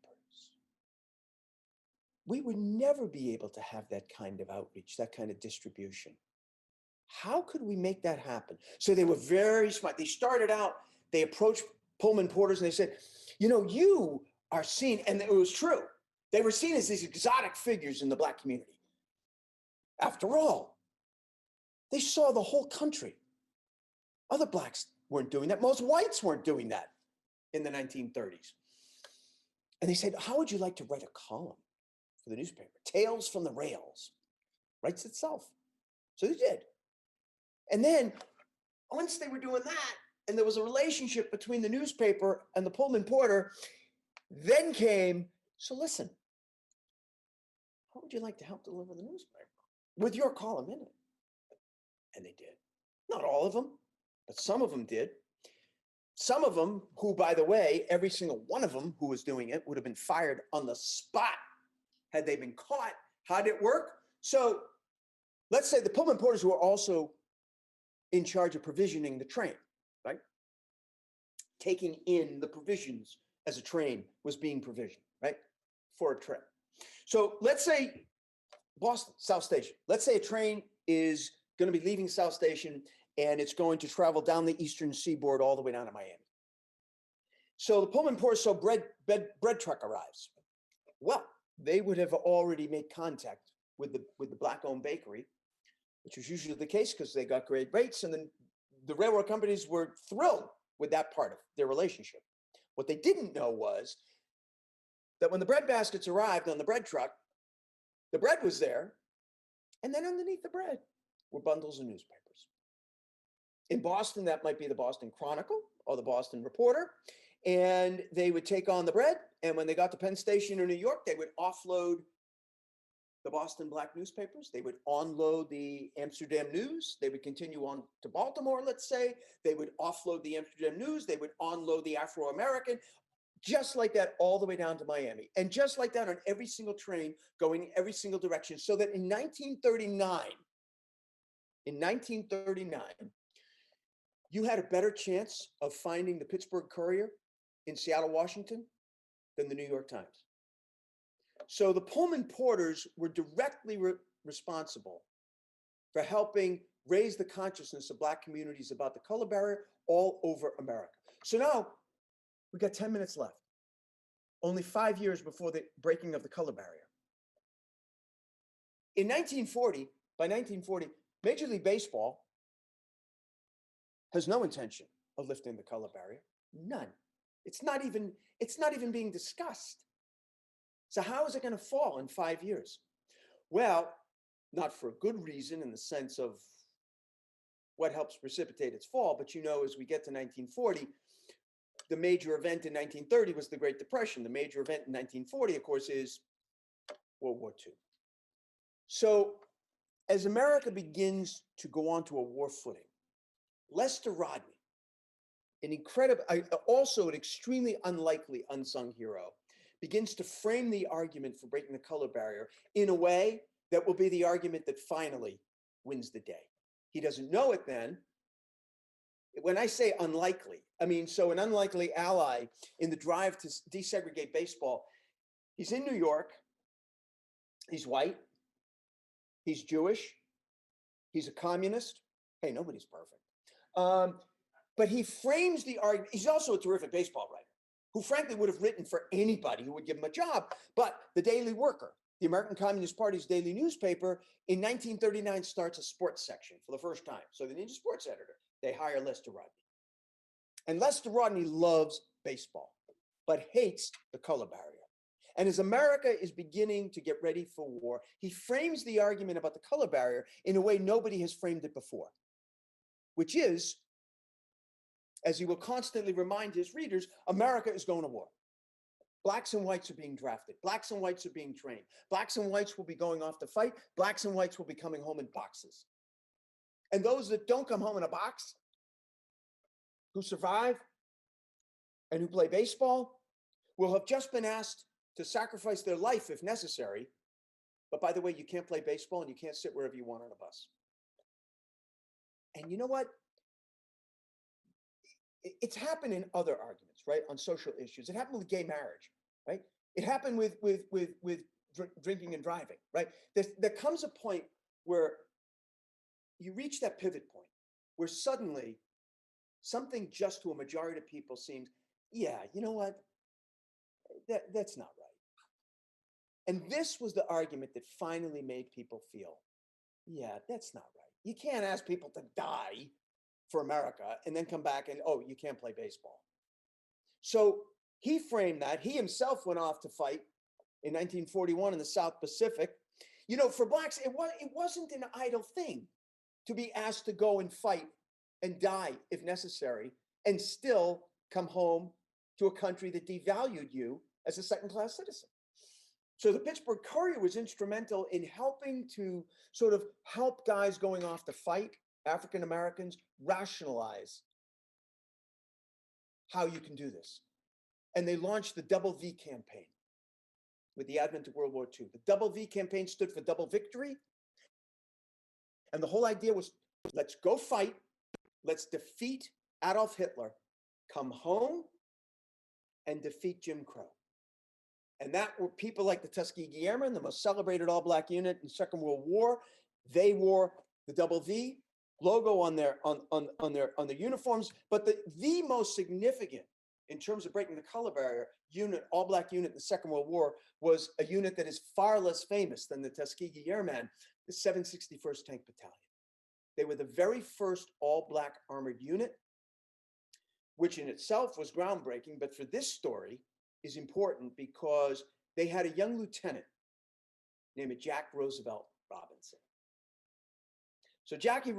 We would never be able to have that kind of outreach, that kind of distribution. How could we make that happen? So they were very smart. They started out, they approached Pullman Porters and they said, you know, you are seen, and it was true. They were seen as these exotic figures in the Black community. After all, they saw the whole country. Other Blacks weren't doing that. Most whites weren't doing that in the 1930s. And they said, how would you like to write a column for the newspaper? Tales from the Rails. Writes itself. So they did. And then once they were doing that, and there was a relationship between the newspaper and the Pullman Porter, then came, so listen, how would you like to help deliver the newspaper with your column in it? And they did. Not all of them, but some of them did. Some of them, who, by the way, every single one of them who was doing it would have been fired on the spot had they been caught. How did it work? So let's say the Pullman Porters were also in charge of provisioning the train, right? Taking in the provisions as a train was being provisioned, right? For a trip. So let's say Boston, South Station. Let's say a train is going to be leaving South Station and it's going to travel down the eastern seaboard all the way down to Miami. So the Pullman Porters, so bread truck arrives. Well, they would have already made contact with the Black-owned bakery, which was usually the case because they got great rates, and then the railroad companies were thrilled with that part of their relationship. What they didn't know was that when the bread baskets arrived on the bread truck, the bread was there, and then underneath the bread were bundles of newspapers. In Boston, that might be the Boston Chronicle or the Boston Reporter, and they would take on the bread, and when they got to Penn Station in New York, they would offload the Boston Black newspapers. They would onload the Amsterdam News. They would continue on to Baltimore, let's say. They would offload the Amsterdam News. They would onload the Afro-American, just like that all the way down to Miami. And just like that on every single train going in every single direction. So that in 1939, you had a better chance of finding the Pittsburgh Courier in Seattle, Washington than the New York Times. So the Pullman Porters were directly responsible for helping raise the consciousness of Black communities about the color barrier all over America. So now we got 10 minutes left, only 5 years before the breaking of the color barrier. In 1940, by 1940, Major League Baseball has no intention of lifting the color barrier, none. It's not even being discussed. So how is it going to fall in 5 years? Well, not for a good reason in the sense of what helps precipitate its fall, but you know, as we get to 1940, the major event in 1930 was the Great Depression. The major event in 1940, of course, is World War II. So as America begins to go on to a war footing, Lester Rodney, also an extremely unlikely unsung hero, begins to frame the argument for breaking the color barrier in a way that will be the argument that finally wins the day. He doesn't know it then. When I say unlikely, I mean, so an unlikely ally in the drive to desegregate baseball. He's in New York. He's white. He's Jewish. He's a communist. Hey, nobody's perfect. But he frames the argument. He's also a terrific baseball writer who frankly would have written for anybody who would give him a job. But the Daily Worker, the American Communist Party's daily newspaper, in 1939 starts a sports section for the first time. So they need a sports editor. They hire Lester Rodney. And Lester Rodney loves baseball, but hates the color barrier. And as America is beginning to get ready for war, he frames the argument about the color barrier in a way nobody has framed it before, which is, as he will constantly remind his readers, America is going to war. Blacks and whites are being drafted. Blacks and whites are being trained. Blacks and whites will be going off to fight. Blacks and whites will be coming home in boxes. And those that don't come home in a box, who survive and who play baseball, will have just been asked to sacrifice their life if necessary. But by the way, you can't play baseball and you can't sit wherever you want on a bus. And you know what? It's happened in other arguments, right? On social issues. It happened with gay marriage, right? It happened with drinking and driving, right? There comes a point where you reach that pivot point where suddenly something just to a majority of people seems, yeah, you know what? That's not right. And this was the argument that finally made people feel, yeah, that's not right. You can't ask people to die for America and then come back and, oh, you can't play baseball. So he framed that. He himself went off to fight in 1941 in the South Pacific. You know, for blacks, it wasn't an idle thing to be asked to go and fight and die if necessary and still come home to a country that devalued you as a second-class citizen. So the Pittsburgh Courier was instrumental in helping to sort of help guys going off to fight, African Americans, rationalize how you can do this. And they launched the Double V campaign with the advent of World War II. The Double V campaign stood for double victory. And the whole idea was, let's go fight, let's defeat Adolf Hitler, come home and defeat Jim Crow. And that were people like the Tuskegee Airmen, the most celebrated all-black unit in the Second World War. They wore the Double V logo on their uniforms. But the most significant in terms of breaking the color barrier unit, all-black unit in the Second World War, was a unit that is far less famous than the Tuskegee Airmen, the 761st Tank Battalion. They were the very first all-black armored unit, which in itself was groundbreaking. But for this story is important because they had a young lieutenant named Jack Roosevelt Robinson. So Jackie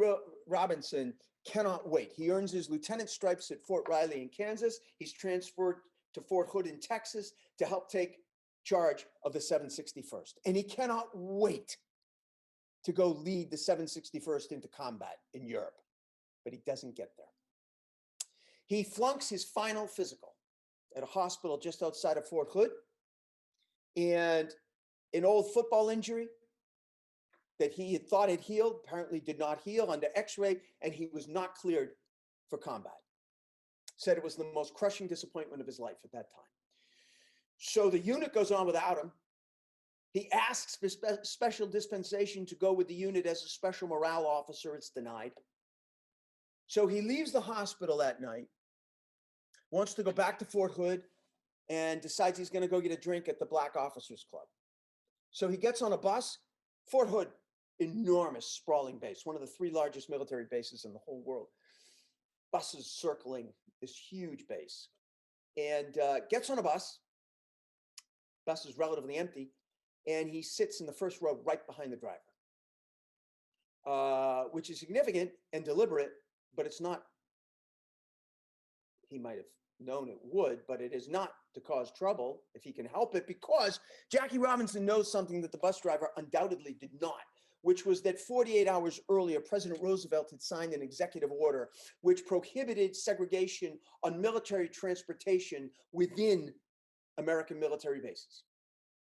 Robinson cannot wait. He earns his lieutenant stripes at Fort Riley in Kansas. He's transferred to Fort Hood in Texas to help take charge of the 761st. And he cannot wait to go lead the 761st into combat in Europe, but he doesn't get there. He flunks his final physical at a hospital just outside of Fort Hood, and an old football injury that he had thought had healed apparently did not heal under x-ray, and he was not cleared for combat. Said it was the most crushing disappointment of his life at that time. So the unit goes on without him. He asks for special dispensation to go with the unit as a special morale officer. It's denied. So he leaves the hospital that night, wants to go back to Fort Hood, and decides he's going to go get a drink at the Black Officers Club. So he gets on a bus. Fort Hood, enormous, sprawling base, one of the 3 largest military bases in the whole world. Buses circling this huge base. And gets on a bus. Bus is relatively empty. And he sits in the first row right behind the driver, which is significant and deliberate, but it's not. He might have known it would, but it is not to cause trouble if he can help it, because Jackie Robinson knows something that the bus driver undoubtedly did not, which was that 48 hours earlier, President Roosevelt had signed an executive order which prohibited segregation on military transportation within American military bases.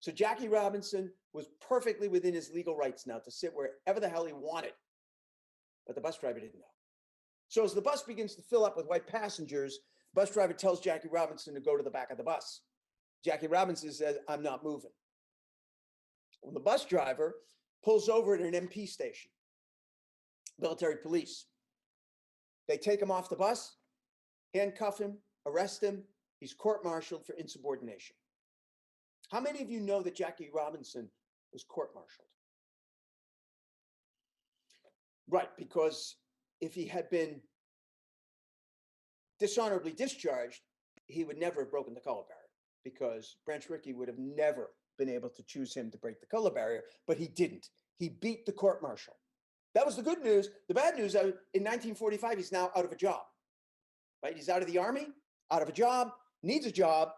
So Jackie Robinson was perfectly within his legal rights now to sit wherever the hell he wanted. But the bus driver didn't know. So as the bus begins to fill up with white passengers, the bus driver tells Jackie Robinson to go to the back of the bus. Jackie Robinson says, I'm not moving. When the bus driver pulls over at an MP station, military police, they take him off the bus, handcuff him, arrest him. He's court-martialed for insubordination. How many of you know that Jackie Robinson was court-martialed? Right, because if he had been dishonorably discharged, he would never have broken the color barrier, because Branch Rickey would have never been able to choose him to break the color barrier, but he didn't. He beat the court-martial. That was the good news. The bad news, in 1945, he's now out of a job, right? He's out of the Army, out of a job, needs a job,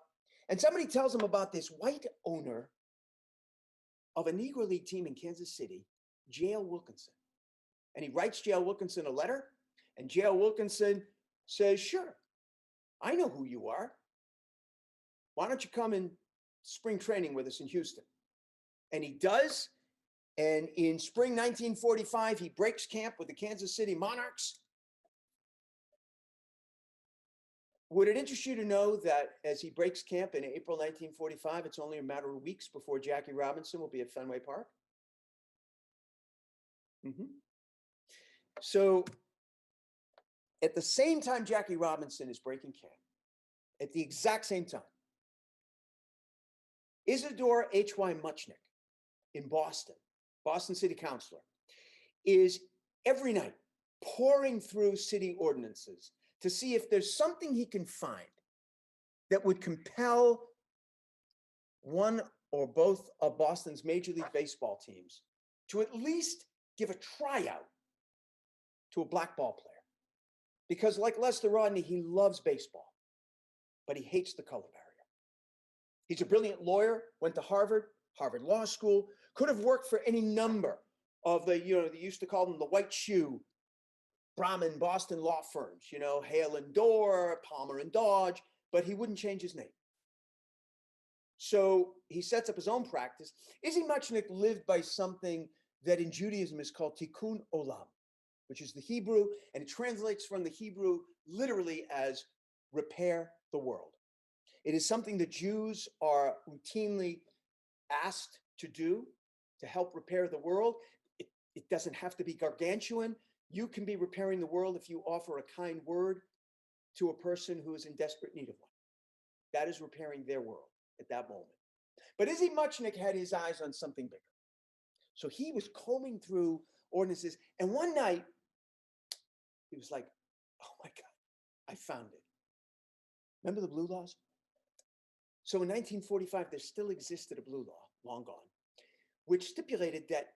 and somebody tells him about this white owner of a Negro League team in Kansas City, J.L. Wilkinson. And he writes J.L. Wilkinson a letter, and J.L. Wilkinson says, sure, I know who you are. Why don't you come in spring training with us in Houston? And he does. And in spring 1945, he breaks camp with the Kansas City Monarchs. Would it interest you to know that as he breaks camp in April 1945, it's only a matter of weeks before Jackie Robinson will be at Fenway Park? So at the same time Jackie Robinson is breaking camp, at the exact same time, Isidore H.Y. Muchnick in Boston, Boston City Councilor, is every night pouring through city ordinances to see if there's something he can find that would compel one or both of Boston's Major League Baseball teams to at least give a tryout to a black ball player. Because like Lester Rodney, he loves baseball, but he hates the color barrier. He's a brilliant lawyer, went to Harvard Law School, could have worked for any number of the, they used to call them the white shoe Brahmin Boston law firms, Hale and Dorr, Palmer and Dodge, but he wouldn't change his name. So he sets up his own practice. Izzy Muchnick lived by something that in Judaism is called tikkun olam, which is the Hebrew, and it translates from the Hebrew literally as repair the world. It is something that Jews are routinely asked to do to help repair the world. It doesn't have to be gargantuan. You can be repairing the world if you offer a kind word to a person who is in desperate need of one. That is repairing their world at that moment. But Izzy Muchnick had his eyes on something bigger. So he was combing through ordinances, and one night he was like, oh my God, I found it. Remember the blue laws? So in 1945, there still existed a blue law, long gone, which stipulated that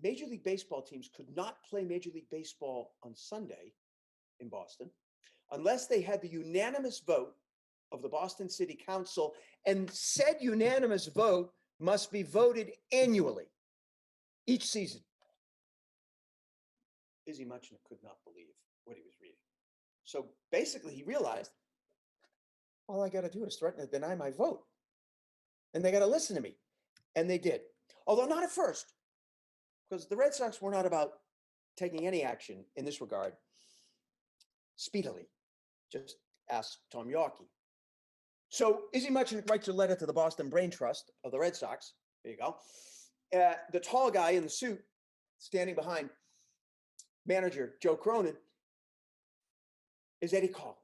Major League Baseball teams could not play Major League Baseball on Sunday in Boston unless they had the unanimous vote of the Boston City Council, and said unanimous vote must be voted annually, each season. Izzy Muchnick could not believe what he was reading. So basically he realized, all I got to do is threaten to deny my vote. And they got to listen to me. And they did. Although not at first, because the Red Sox were not about taking any action in this regard speedily. Just ask Tom Yawkey. So Izzy Muchnick writes a letter to the Boston Brain Trust of the Red Sox. There you go. The tall guy in the suit standing behind manager Joe Cronin is Eddie Collins.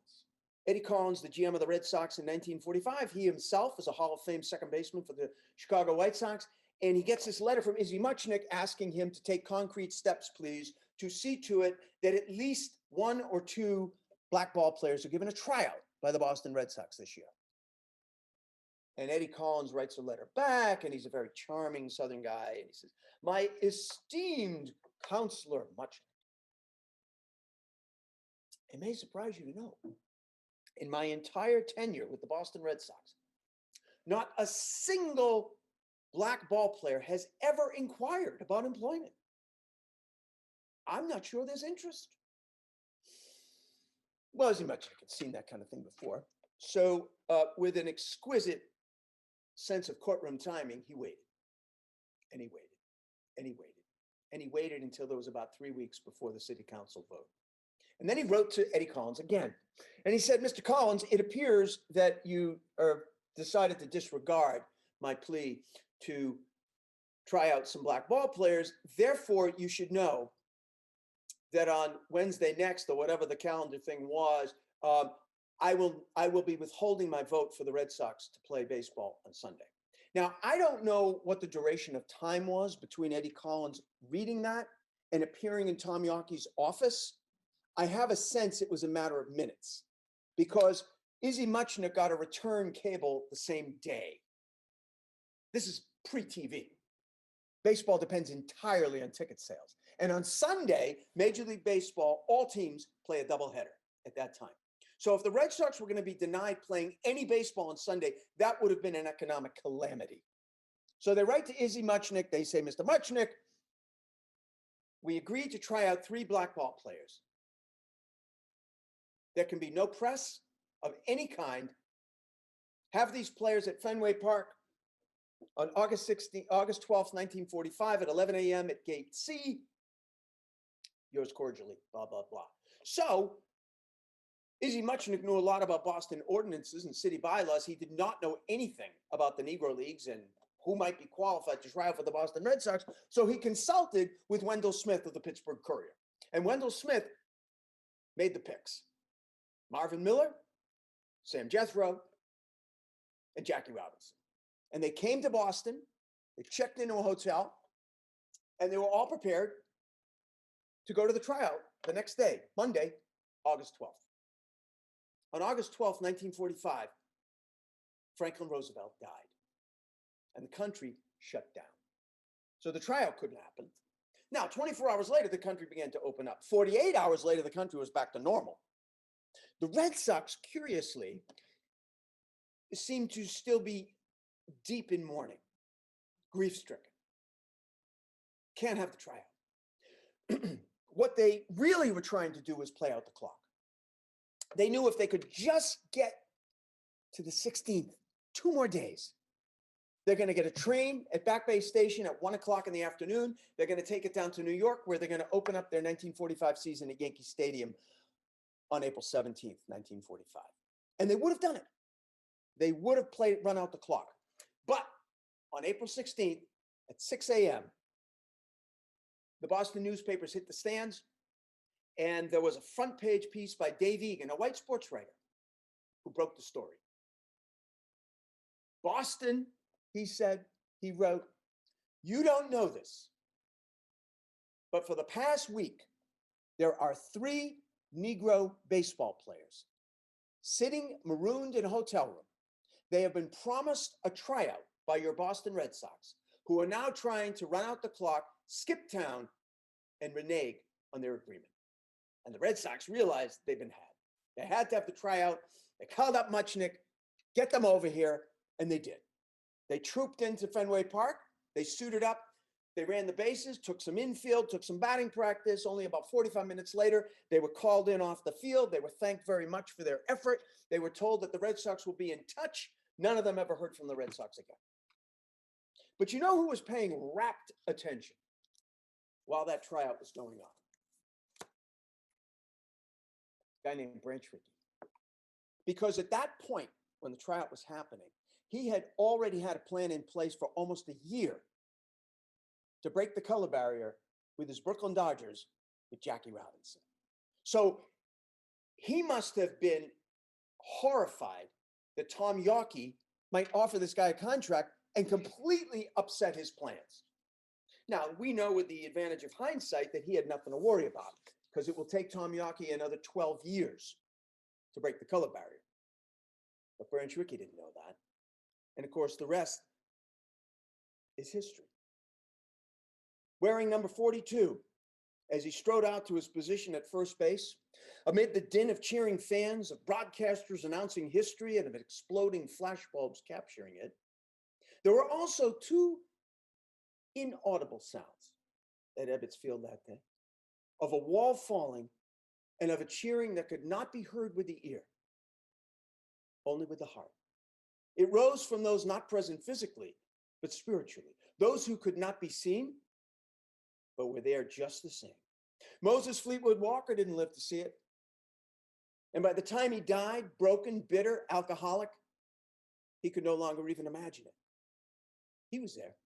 Eddie Collins, the GM of the Red Sox in 1945, he himself is a Hall of Fame second baseman for the Chicago White Sox, and he gets this letter from Izzy Muchnick asking him to take concrete steps, please, to see to it that at least one or two black ball players are given a tryout by the Boston Red Sox this year. And Eddie Collins writes a letter back, and he's a very charming Southern guy, and he says, my esteemed Counselor Muchnick, it may surprise you to know, in my entire tenure with the Boston Red Sox, not a single black ball player has ever inquired about employment. I'm not sure there's interest. Well, Izzy Muchnick had seen that kind of thing before. So with an exquisite sense of courtroom timing, he waited and he waited and he waited and he waited until there was about 3 weeks before the city council vote. And then he wrote to Eddie Collins again. And he said, Mr. Collins, it appears that you decided to disregard my plea to try out some black ball players. Therefore, you should know that on Wednesday next, or whatever the calendar thing was, I will be withholding my vote for the Red Sox to play baseball on Sunday. Now, I don't know what the duration of time was between Eddie Collins reading that and appearing in Tom Yawkey's office. I have a sense it was a matter of minutes because Izzy Muchnick got a return cable the same day. This is pre-TV. Baseball depends entirely on ticket sales. And on Sunday, Major League Baseball, all teams play a doubleheader at that time. So if the Red Sox were going to be denied playing any baseball on Sunday, that would have been an economic calamity. So they write to Izzy Muchnick. They say, Mr. Muchnick, we agreed to try out 3 black ball players. There can be no press of any kind. Have these players at Fenway Park on August 12th, 1945 at 11 a.m. at Gate C. Yours cordially, blah, blah, blah. So Izzy Muchnick knew a lot about Boston ordinances and city bylaws. He did not know anything about the Negro Leagues and who might be qualified to try out for the Boston Red Sox. So he consulted with Wendell Smith of the Pittsburgh Courier. And Wendell Smith made the picks. Marvin Miller, Sam Jethro, and Jackie Robinson. And they came to Boston, they checked into a hotel, and they were all prepared to go to the tryout the next day, Monday, August 12th. On August 12th, 1945, Franklin Roosevelt died, and the country shut down. So the tryout couldn't happen. Now, 24 hours later, the country began to open up. 48 hours later, the country was back to normal. The Red Sox, curiously, seemed to still be deep in mourning, grief-stricken. Can't have the tryout. What they really were trying to do was play out the clock. They knew if they could just get to the 16th, 2 more days, they're going to get a train at Back Bay Station at 1 o'clock in the afternoon. They're going to take it down to New York, where they're going to open up their 1945 season at Yankee Stadium on April 17th, 1945. And they would have done it. They would have run out the clock. But on April 16th at 6 a.m., the Boston newspapers hit the stands, and there was a front page piece by Dave Egan, a white sports writer, who broke the story. Boston, he said, he wrote, you don't know this, but for the past week, there are 3 Negro baseball players sitting marooned in a hotel room. They have been promised a tryout by your Boston Red Sox, who are now trying to run out the clock, skip town, and renege on their agreement. And the Red Sox realized they've been had. They had to have the tryout. They called up Muchnick, get them over here, and they did. They trooped into Fenway Park. They suited up. They ran the bases, took some infield, took some batting practice. Only about 45 minutes later, they were called in off the field. They were thanked very much for their effort. They were told that the Red Sox will be in touch. None of them ever heard from the Red Sox again. But you know who was paying rapt attention while that tryout was going on? A guy named Branch Rickey. Because at that point, when the tryout was happening, he had already had a plan in place for almost a year to break the color barrier with his Brooklyn Dodgers with Jackie Robinson. So he must have been horrified that Tom Yawkey might offer this guy a contract and completely upset his plans. Now, we know with the advantage of hindsight that he had nothing to worry about because it will take Tom Yawkey another 12 years to break the color barrier. But Branch Rickey didn't know that. And of course, the rest is history. Wearing number 42, as he strode out to his position at first base, amid the din of cheering fans, of broadcasters announcing history, and of exploding flashbulbs capturing it, there were also 2 inaudible sounds at Ebbets Field that day, of a wall falling and of a cheering that could not be heard with the ear, only with the heart. It rose from those not present physically, but spiritually. Those who could not be seen, but were there just the same. Moses Fleetwood Walker didn't live to see it. And by the time he died, broken, bitter, alcoholic, he could no longer even imagine it. He was there.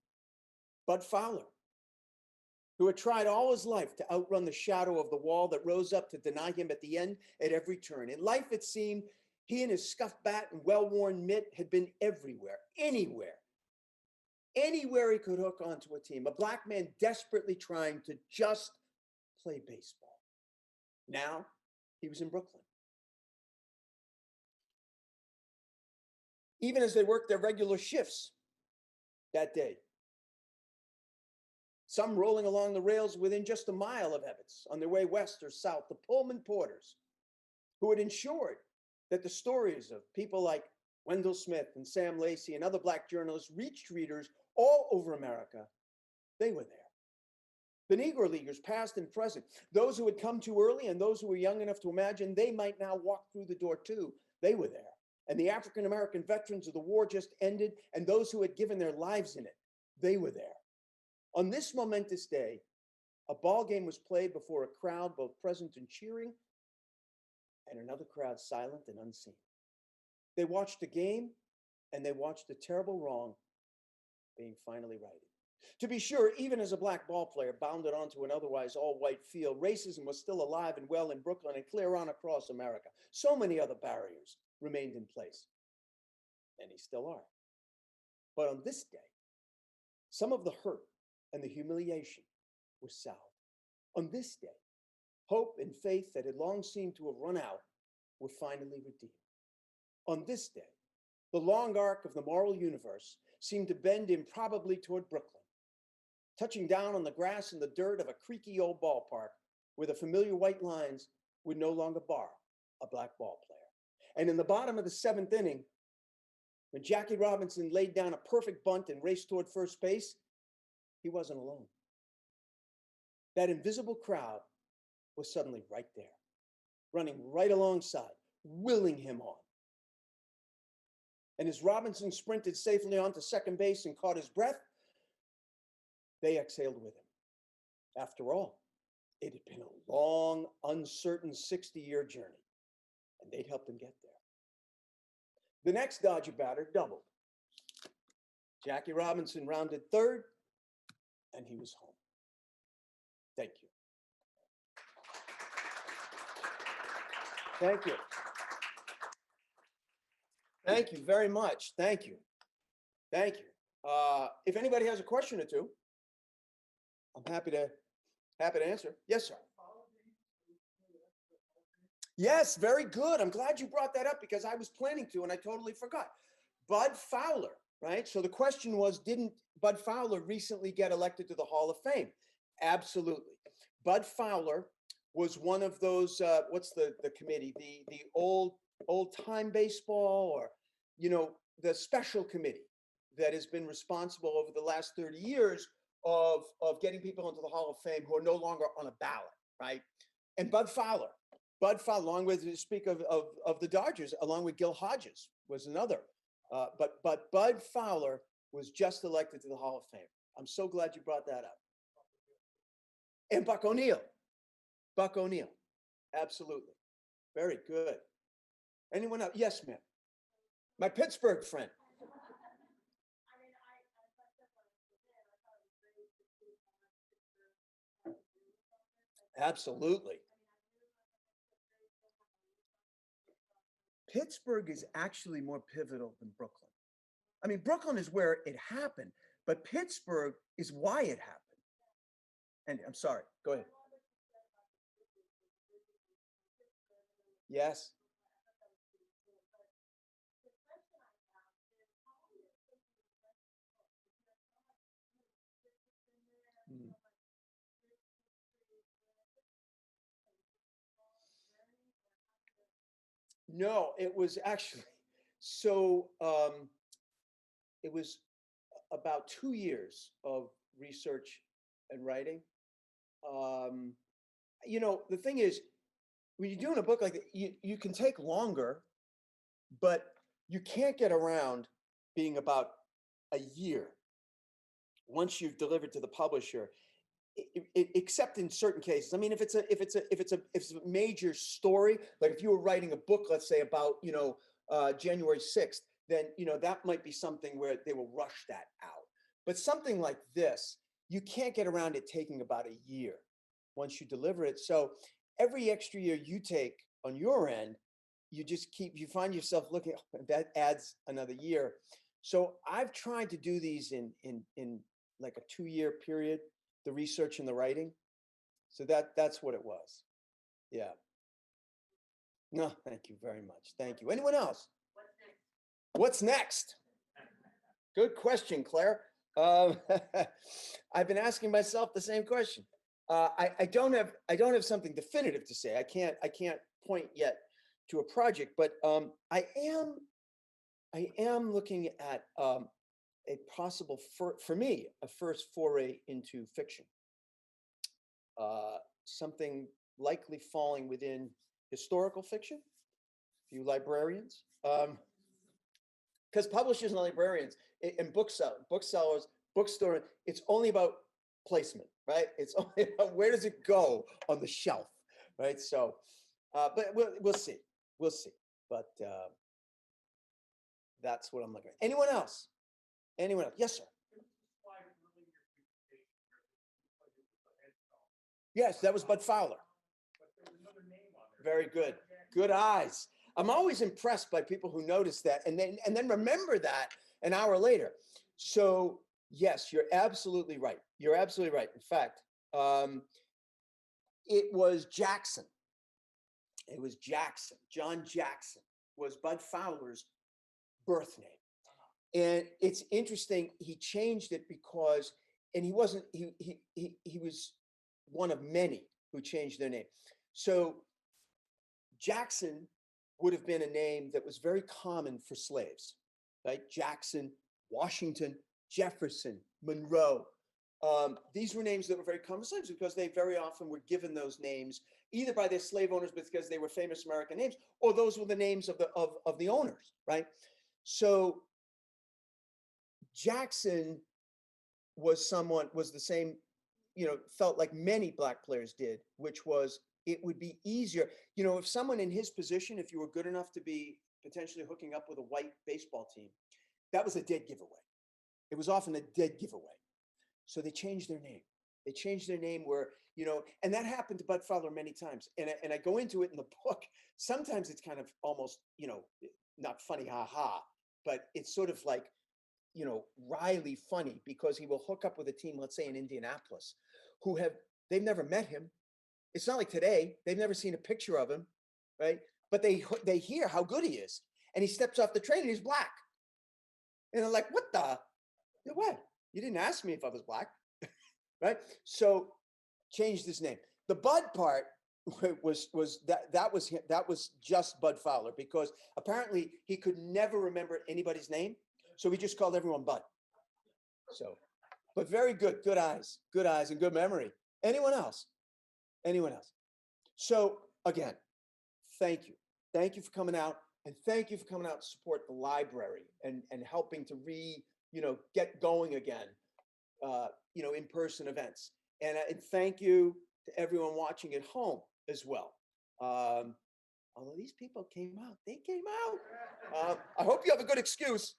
Bud Fowler, who had tried all his life to outrun the shadow of the wall that rose up to deny him at the end at every turn. In life, it seemed, he and his scuffed bat and well-worn mitt had been everywhere, anywhere he could hook onto a team. A black man desperately trying to just play baseball. Now, he was in Brooklyn. Even as they worked their regular shifts that day, some rolling along the rails within just a mile of Ebbets on their way west or south, the Pullman Porters, who had ensured that the stories of people like Wendell Smith and Sam Lacey and other black journalists reached readers all over America. They were there. The Negro Leaguers, past and present, those who had come too early and those who were young enough to imagine they might now walk through the door too, they were there. And the African-American veterans of the war just ended and those who had given their lives in it, they were there. On this momentous day, a ball game was played before a crowd both present and cheering, and another crowd silent and unseen. They watched the game, and they watched the terrible wrong being finally righted. To be sure, even as a black ball player bounded onto an otherwise all-white field, racism was still alive and well in Brooklyn and clear on across America. So many other barriers remained in place, and they still are. But on this day, some of the hurt and the humiliation was salved. On this day, hope and faith that had long seemed to have run out were finally redeemed. On this day, the long arc of the moral universe seemed to bend improbably toward Brooklyn, touching down on the grass and the dirt of a creaky old ballpark where the familiar white lines would no longer bar a black ball player. And in the bottom of the seventh inning, when Jackie Robinson laid down a perfect bunt and raced toward first base, he wasn't alone. That invisible crowd was suddenly right there, running right alongside, willing him on. And as Robinson sprinted safely onto second base and caught his breath, they exhaled with him. After all, it had been a long, uncertain 60-year journey, and they'd helped him get there. The next Dodger batter doubled. Jackie Robinson rounded third, and he was home. Thank you. Thank you. Thank you very much. Thank you. Thank you. If anybody has a question or two, I'm happy to answer. Yes, sir. Yes, very good. I'm glad you brought that up because I was planning to and I totally forgot. Bud Fowler, right? So the question was, didn't Bud Fowler recently get elected to the Hall of Fame? Absolutely. Bud Fowler was one of those, what's the committee? The old time baseball, or, you know, the special committee that has been responsible over the last 30 years of getting people into the Hall of Fame who are no longer on a ballot, right? And Bud Fowler, along with, to speak of the Dodgers, along with Gil Hodges was another. But Bud Fowler was just elected to the Hall of Fame. I'm so glad you brought that up. And Buck O'Neill. Absolutely. Very good. Anyone else? Yes, ma'am. My Pittsburgh friend. Absolutely. Pittsburgh is actually more pivotal than Brooklyn. I mean, Brooklyn is where it happened, but Pittsburgh is why it happened. And I'm sorry, go ahead. Yes. Mm. No, it was actually, so it was about 2 years of research and writing. You know, the thing is, when you're doing a book like that, you can take longer, but you can't get around being about a year once you've delivered to the publisher, except in certain cases. I mean, if it's a major story, like if you were writing a book, let's say about, January 6th, then, that might be something where they will rush that out. But something like this, you can't get around it taking about a year once you deliver it. So every extra year you take on your end, you find yourself looking, oh, that adds another year. So I've tried to do these in like a 2-year period, the research and the writing. So that's what it was. Yeah. No, thank you very much. Thank you. Anyone else? What's next? Good question, Claire. I've been asking myself the same question. I don't have something definitive to say. I can't point yet to a project, but I am looking at a possible, for me, a first foray into fiction. Something likely falling within historical fiction, you librarians. Because publishers and librarians and booksellers, bookstore, it's only about placement, right? It's only about where does it go on the shelf, right? So, but we'll see. We'll see. But that's what I'm looking at. Anyone else? Anyone else? Yes, sir. Yes, that was Bud Fowler. Very good. Good eyes. I'm always impressed by people who notice that and then remember that an hour later. So yes, you're absolutely right. You're absolutely right. In fact, it was Jackson. It was Jackson. John Jackson was Bud Fowler's birth name. And it's interesting, he changed it because, and he was one of many who changed their name. So Jackson would have been a name that was very common for slaves, right? Jackson, Washington, Jefferson, Monroe. These were names that were very common for slaves because they very often were given those names either by their slave owners because they were famous American names, or those were the names of the owners, right? So Jackson was the same, felt like many Black players did, which was it would be easier, if someone in his position, if you were good enough to be potentially hooking up with a white baseball team, that was a dead giveaway. It was often a dead giveaway. So they changed their name. They changed their name where, and that happened to Bud Fowler many times. And I go into it in the book. Sometimes it's kind of almost, not funny, ha, but it's sort of like, wryly funny because he will hook up with a team, let's say in Indianapolis, they've never met him. It's not like today, they've never seen a picture of him, right? But they hear how good he is. And he steps off the train and he's Black. And they're like, what? You didn't ask me if I was Black, right? So changed his name. The Bud part was just Bud Fowler because apparently he could never remember anybody's name. So he just called everyone Bud. So, but very good eyes and good memory. Anyone else? So again, thank you. Thank you for coming out, and thank you for coming out to support the library and helping to get going again, in-person events. And thank you to everyone watching at home as well. Although these people came out, they came out. I hope you have a good excuse.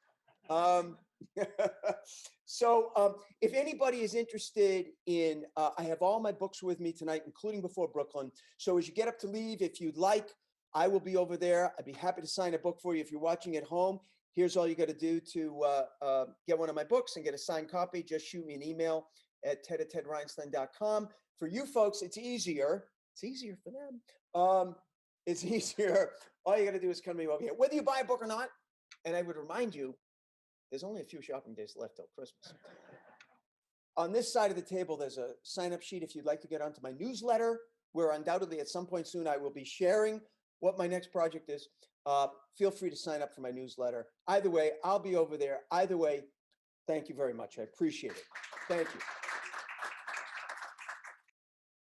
So if anybody is interested in, I have all my books with me tonight, including Before Brooklyn. So as you get up to leave, if you'd like, I will be over there. I'd be happy to sign a book for you. If you're watching at home, here's all you got to do to get one of my books and get a signed copy. Just shoot me an email at ted@tedreinstein.com. For you folks, it's easier. It's easier for them. It's easier. All you got to do is come to me over here, whether you buy a book or not. And I would remind you, there's only a few shopping days left till Christmas. On this side of the table, there's a sign-up sheet if you'd like to get onto my newsletter, where undoubtedly at some point soon I will be sharing what my next project is. Feel free to sign up for my newsletter. Either way, I'll be over there. Either way, thank you very much. I appreciate it. Thank you.